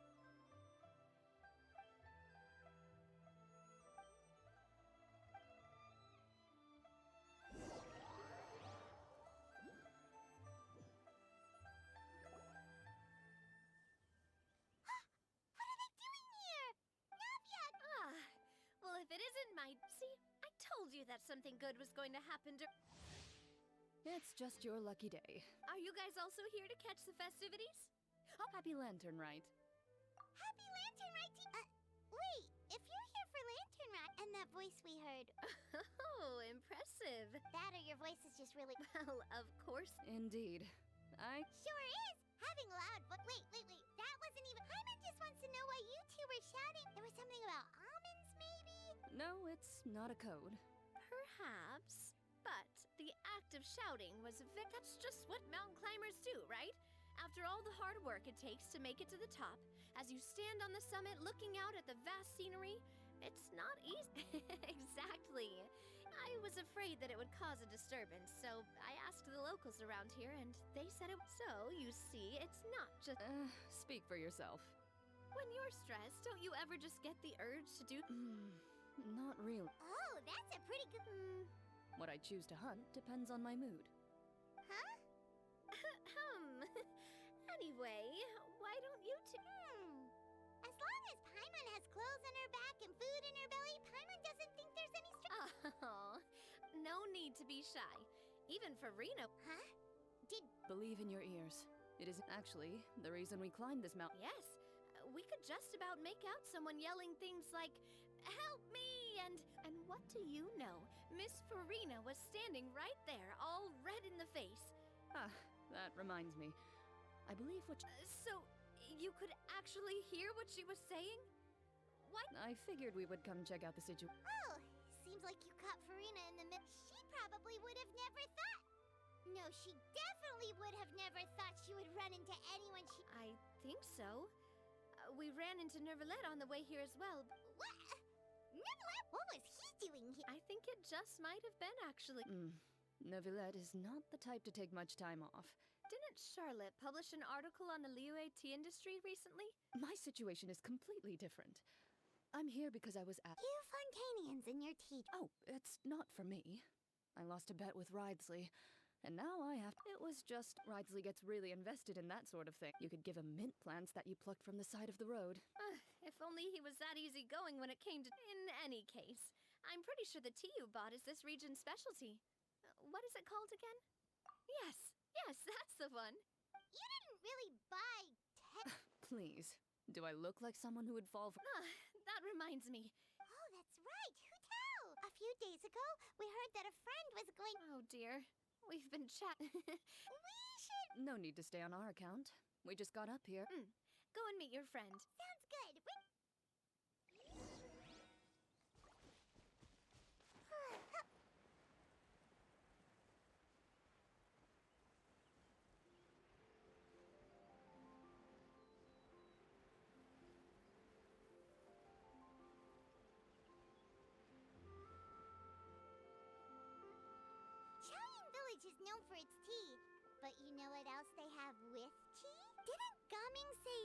What are they doing here? Navia! Well, if it isn't my... See, I told you that something good was going to happen to... It's just your lucky day. Are you guys also here to catch the festivities? Oh, happy lantern, right? Happy Lantern Rite wait, if you're here for Lantern Rite and that voice we heard, Oh, impressive. that or your voice is just really Well, of course. Indeed. sure is. Having loud, but wait. That wasn't even. Paimon just wants to know why you two were shouting. There was something about almonds, maybe? No, it's not a code. Perhaps. But the act of shouting was that's just what mountain climbers do, right? After all the hard work it takes to make it to the top, as you stand on the summit looking out at the vast scenery, it's not easy. Exactly. I was afraid that it would cause a disturbance, so I asked the locals around here, and they said it. So, you see, it's not just... Speak for yourself. When you're stressed, don't you ever just get the urge to do... Not really. Oh, that's a pretty good. What I choose to hunt depends on my mood. Huh? Anyway, why don't you two... As long as Paimon has clothes on her back and food in her belly, Paimon doesn't think there's any stress. Oh, no need to be shy. Even for Reno. Huh? Believe in your ears. It isn't actually the reason we climbed this mountain. Yes, we could just about make out someone yelling things like, "Help me!" And what do you know? Miss Farina was standing right there, all red in the face. Ah, that reminds me. I believe what So, you could actually hear what she was saying? What? I figured we would come check out the situation. Oh, seems like you caught Farina in the mid. She probably would have never thought. No, she definitely would have never thought she would run into anyone she. I think so. We ran into Nervalet on the way here as well. What? Neverland? What was he doing here? I think it just might have been, actually. Neuvillette is not the type to take much time off. Didn't Charlotte publish an article on the Liyue tea industry recently? My situation is completely different. I'm here because I was at. You Fontanians and your tea. Oh, it's not for me. I lost a bet with Ridesley, and now I have. It was just Ridesley gets really invested in that sort of thing. You could give him mint plants that you plucked from the side of the road. If only he was that easygoing when it came to. In any case, I'm pretty sure the tea you bought is this region's specialty. What is it called again? Yes, that's the one. You didn't really buy. Please, do I look like someone who would fall for? That reminds me. Oh, that's right. Who tell? A few days ago, we heard that a friend was going. Oh dear, we've been chatting. We should. No need to stay on our account. We just got up here. Go and meet your friend. Sounds good. Village is known for its tea, but you know what else they have with tea? Didn't Gaming say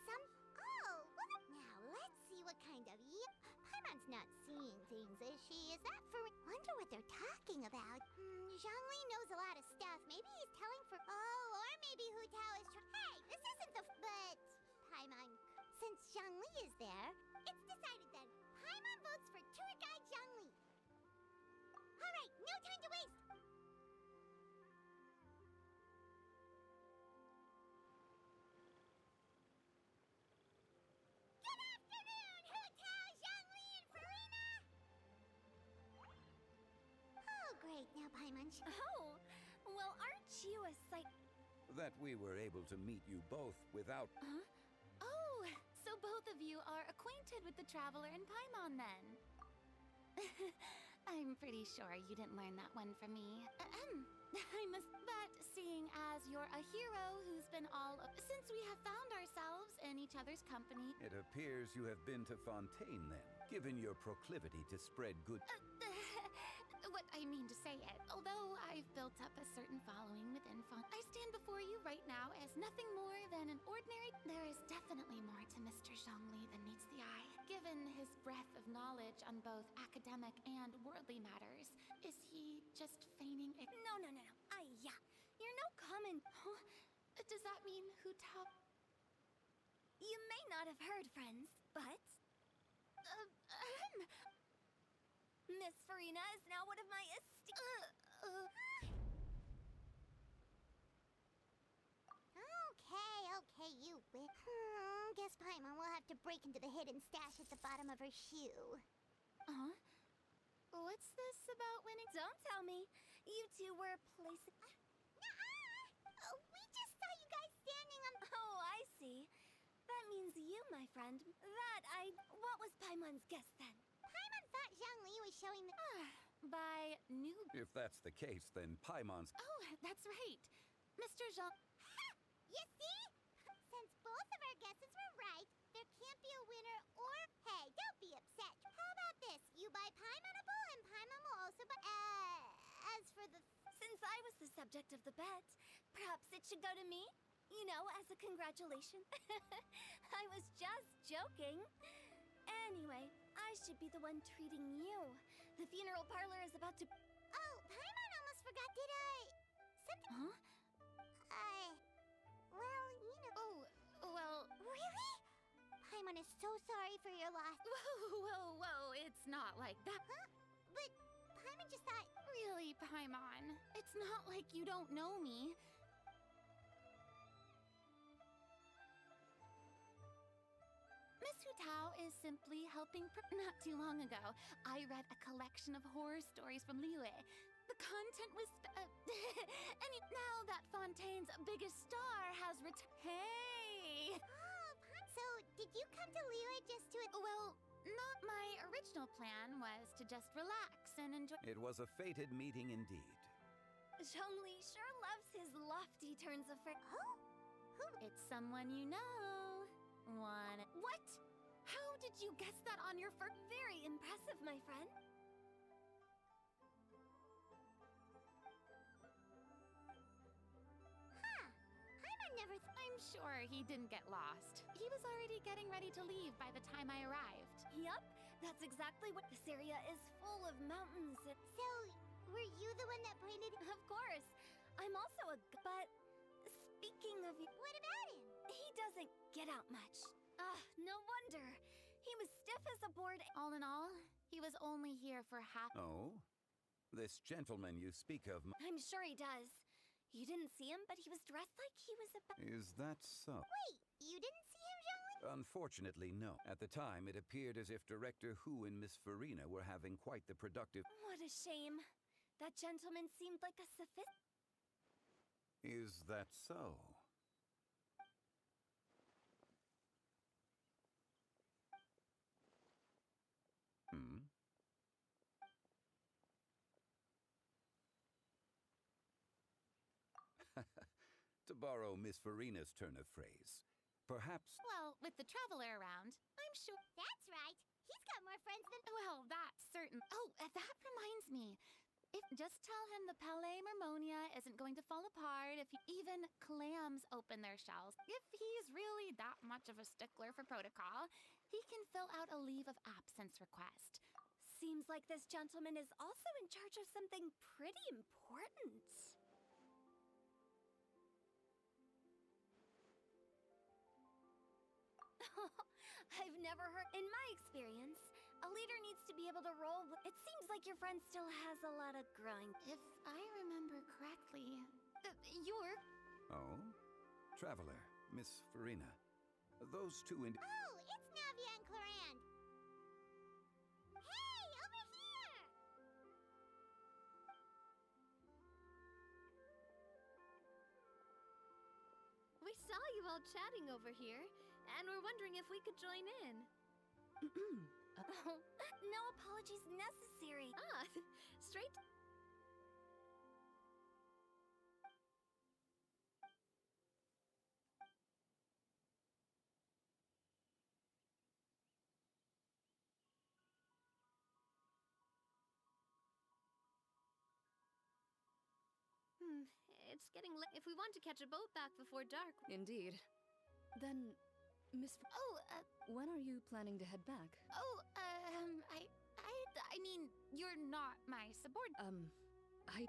some? Oh, well, now let's see what kind of. Paimon's not seeing things, is she? Is that for? Wonder what they're talking about. Zhongli knows a lot of stuff. Maybe he's telling for. Oh, or maybe Hu Tao is. Hey, this isn't the. But Paimon, since Zhongli is there, it's decided then. Paimon votes for tour guide Zhongli. All right, no time to waste. Great, now Paimon. Oh, well, aren't you a sight? That we were able to meet you both without. Oh, so both of you are acquainted with the Traveler and Paimon then? I'm pretty sure you didn't learn that one from me. I must. But seeing as you're a hero who's been since we have found ourselves in each other's company. It appears you have been to Fontaine then, given your proclivity to spread good. What I mean to say it, although I've built up a certain following within I stand before you right now as nothing more than an ordinary. There is definitely more to Mr. Zhongli than meets the eye. Given his breadth of knowledge on both academic and worldly matters, is he just feigning it? No. Yeah. You're no common. Does that mean Hu Tao? You may not have heard, friends, but. Miss Farina is now one of my Okay, you wit. Guess Paimon will have to break into the hidden stash at the bottom of her shoe. What's this about winning? Don't tell me. You two were placing. We just saw you guys standing on. Oh, I see. That means you, my friend. What was Paimon's guess then? Paimon thought Zhongli was showing the. By new. If that's the case, then Paimon's. Oh, that's right. Mr. Zhong. You see? Since both of our guesses were right, there can't be a winner or. Hey, don't be upset. How about this? You buy Paimon a bowl and Paimon will also buy. As for the. Since I was the subject of the bet, perhaps it should go to me? You know, as a congratulation. I was just joking. Anyway, I should be the one treating you. The funeral parlor is about to. Oh, Paimon almost forgot, did I? Something. Well, you know. Oh, well. Really? Paimon is so sorry for your loss. Whoa, it's not like that. Huh? But Paimon just thought. Really, Paimon, it's not like you don't know me. Tao is simply helping. Not too long ago, I read a collection of horror stories from Liyue. The content was. And now that Fontaine's biggest star has Hey! Oh, so did you come to Liyue just to... Well, not my original plan was to just relax and enjoy. It was a fated meeting indeed. Zhongli sure loves his lofty turns of Oh? Who? It's someone you know. What? How did you guess that on your first? Very impressive, my friend. I'm sure he didn't get lost. He was already getting ready to leave by the time I arrived. Yup, that's exactly what this area is full of mountains. So, were you the one that pointed... Of course. I'm also but speaking of What about him? He doesn't get out much. No wonder. He was stiff as a board. All in all, he was only here for half. Oh? This gentleman you speak of... I'm sure he does. You didn't see him, but he was dressed like he was about... Is that so? Wait, you didn't see him, Zhongli? Unfortunately, no. At the time, it appeared as if Director Hu and Miss Farina were having quite the productive... What a shame. That gentleman seemed like a Is that so? Hmm? To borrow Miss Farina's turn of phrase, perhaps... Well, with the traveler around, I'm sure... That's right. He's got more friends than... Well, that's certain. Oh, that reminds me. Just tell him the Palais Mermonia isn't going to fall apart if even clams open their shells. If he's really that much of a stickler for protocol, he can fill out a leave of absence request. Seems like this gentleman is also in charge of something pretty important. I've never heard... In my experience, a leader needs to be able to roll with... It seems like your friend still has a lot of growing... If I remember correctly, you're... Oh? Traveler, Miss Farina. Those two Oh, it's Navia and Clorand. Hey, over here! We saw you all chatting over here, and we're wondering if we could join in. No apologies necessary. Straight... It's getting late. If we want to catch a boat back before dark... Indeed. Then, when are you planning to head back? I mean, you're not my subordinate.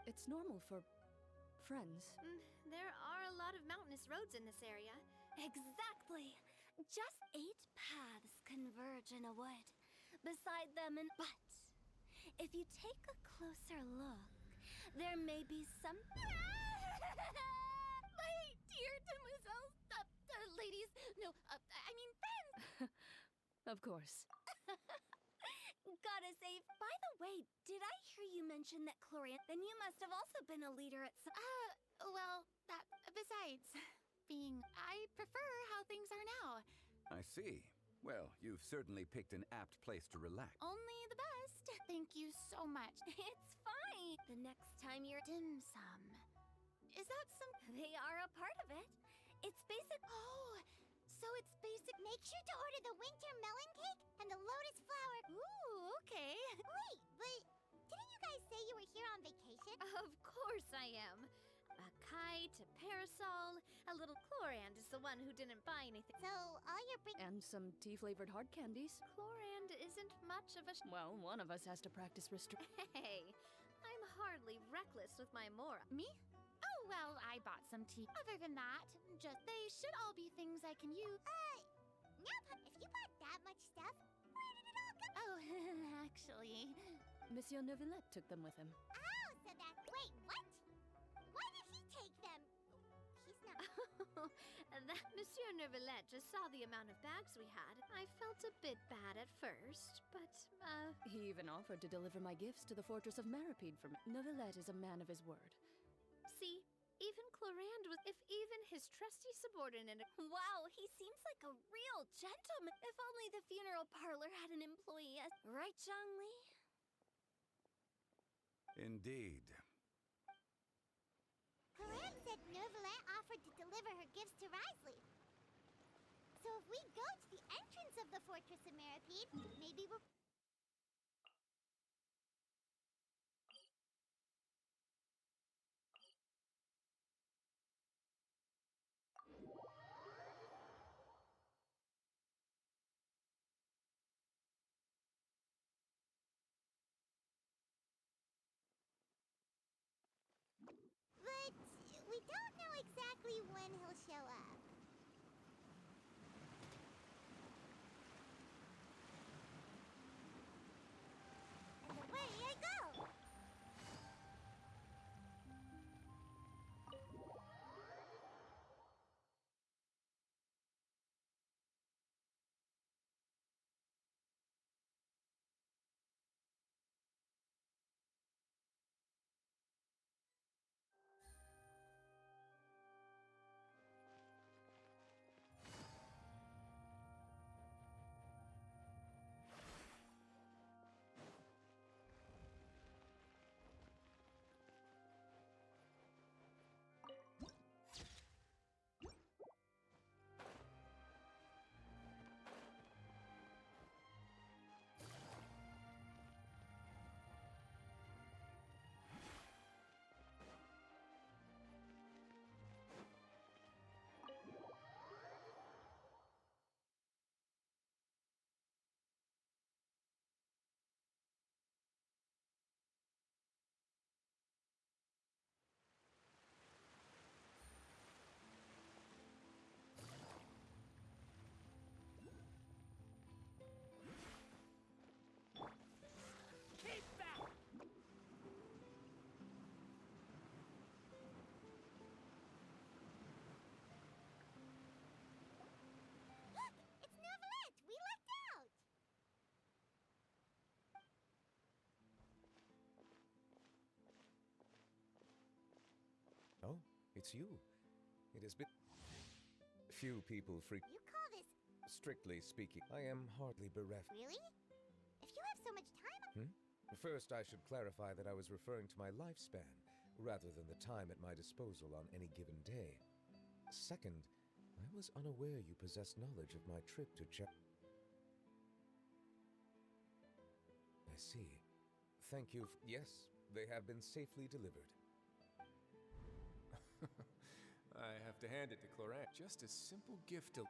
It's normal for friends. There are a lot of mountainous roads in this area. Exactly. Just 8 paths converge in a wood. Beside them but if you take a closer look, there may be some... My dear demoiselles, ladies, no, I mean friends. Of course. Gotta say, by the way, did I hear you mention that Clorian... Then you must have also been a leader at some... Well, besides, I prefer how things are now. I see. Well, you've certainly picked an apt place to relax. Only the best. Thank you so much. It's fine. The next time you're... Dim sum. Is that some... They are a part of it. It's basic... Oh, so it's basic... Make sure to order the winter melon cake and the lotus flower... Ooh, okay. Wait, but didn't you guys say you were here on vacation? Of course I am. A kite, a parasol, a little Chlorand is the one who didn't buy anything. So, all your And some tea-flavored hard candies. Chlorand isn't much of a... Well, one of us has to practice Hey, I'm hardly reckless with my mora. Me? Oh, well, I bought some tea. Other than that, they should all be things I can use. Napa, if you bought that much stuff, where did it all go? Oh, actually... Monsieur Neuvillette took them with him. Oh, so that... Wait, what? Why did he take them? He's not... That Monsieur Monsieur Neuvillette just saw the amount of bags we had. I felt a bit bad at first, but, He even offered to deliver my gifts to the fortress of Meripede for me. Neuvillette is a man of his word. see, even Clorand was, if even his trusty subordinate. Wow, he seems like a real gentleman. If only the funeral parlor had an employee. Right, Zhongli? Indeed. Clorand said Neuvillette offered to deliver her gifts to Risley. So if we go to the entrance of the Fortress of Meripede, maybe we'll... But we don't know exactly when he'll show up. And away I go! Look! It's Neuvillette! We lucked out! Oh, it's you. It has been... Few people freak... You call this... Strictly speaking, I am hardly bereft. Really? If you have so much time... First, I should clarify that I was referring to my lifespan, rather than the time at my disposal on any given day. Second, I was unaware you possessed knowledge of my trip to I see. Thank you. Yes, they have been safely delivered. I have to hand it to Clorand. Just a simple gift to...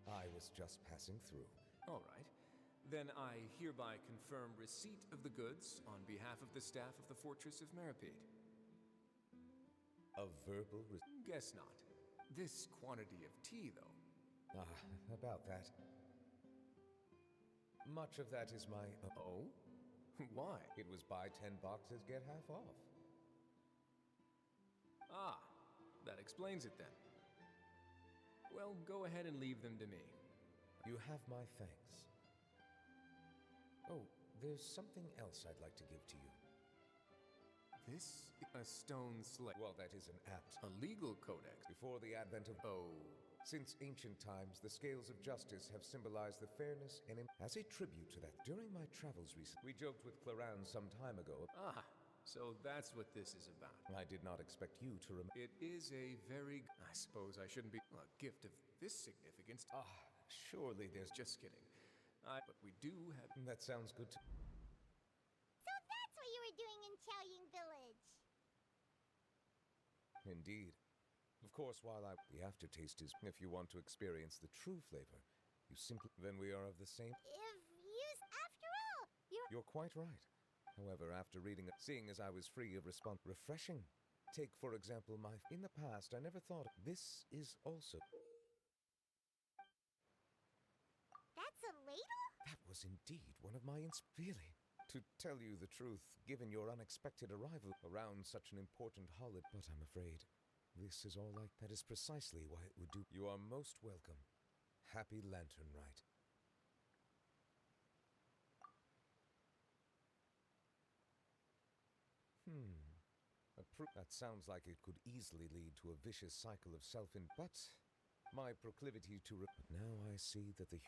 I was just passing through. All right. Then I hereby confirm receipt of the goods on behalf of the staff of the Fortress of Meripede. A verbal Guess not. This quantity of tea, though. About that. Much of that is my... Oh? Why? It was buy 10 boxes, get half off. Ah, that explains it then. Well, go ahead and leave them to me. You have my thanks. Oh, there's something else I'd like to give to you. This is a stone slate. Well, that is an apt... A legal codex. Before the advent of... Oh. Since ancient times, the scales of justice have symbolized the fairness and... As a tribute to that, during my travels recently, we joked with Clorand some time ago. Ah, so that's what this is about. I did not expect you to remember. It is a very... I suppose I shouldn't be... A gift of this significance... Surely there's... Just kidding. But we do have... That sounds good to... So that's what you were doing in Chaoying Village! Indeed. Of course, while the aftertaste is... If you want to experience the true flavor, you simply... Then we are of the same... After all, You're quite right. However, after reading it, seeing as I was free of response... Refreshing. Take, for example, my... In the past, I never thought... This is also... That's a ladle? That was indeed one of my Really? To tell you the truth, given your unexpected arrival around such an important holiday... But I'm afraid This is all like that is precisely why it would do. You are most welcome. Happy Lantern Rite. That sounds like it could easily lead to a vicious cycle of but my proclivity to but now I see that the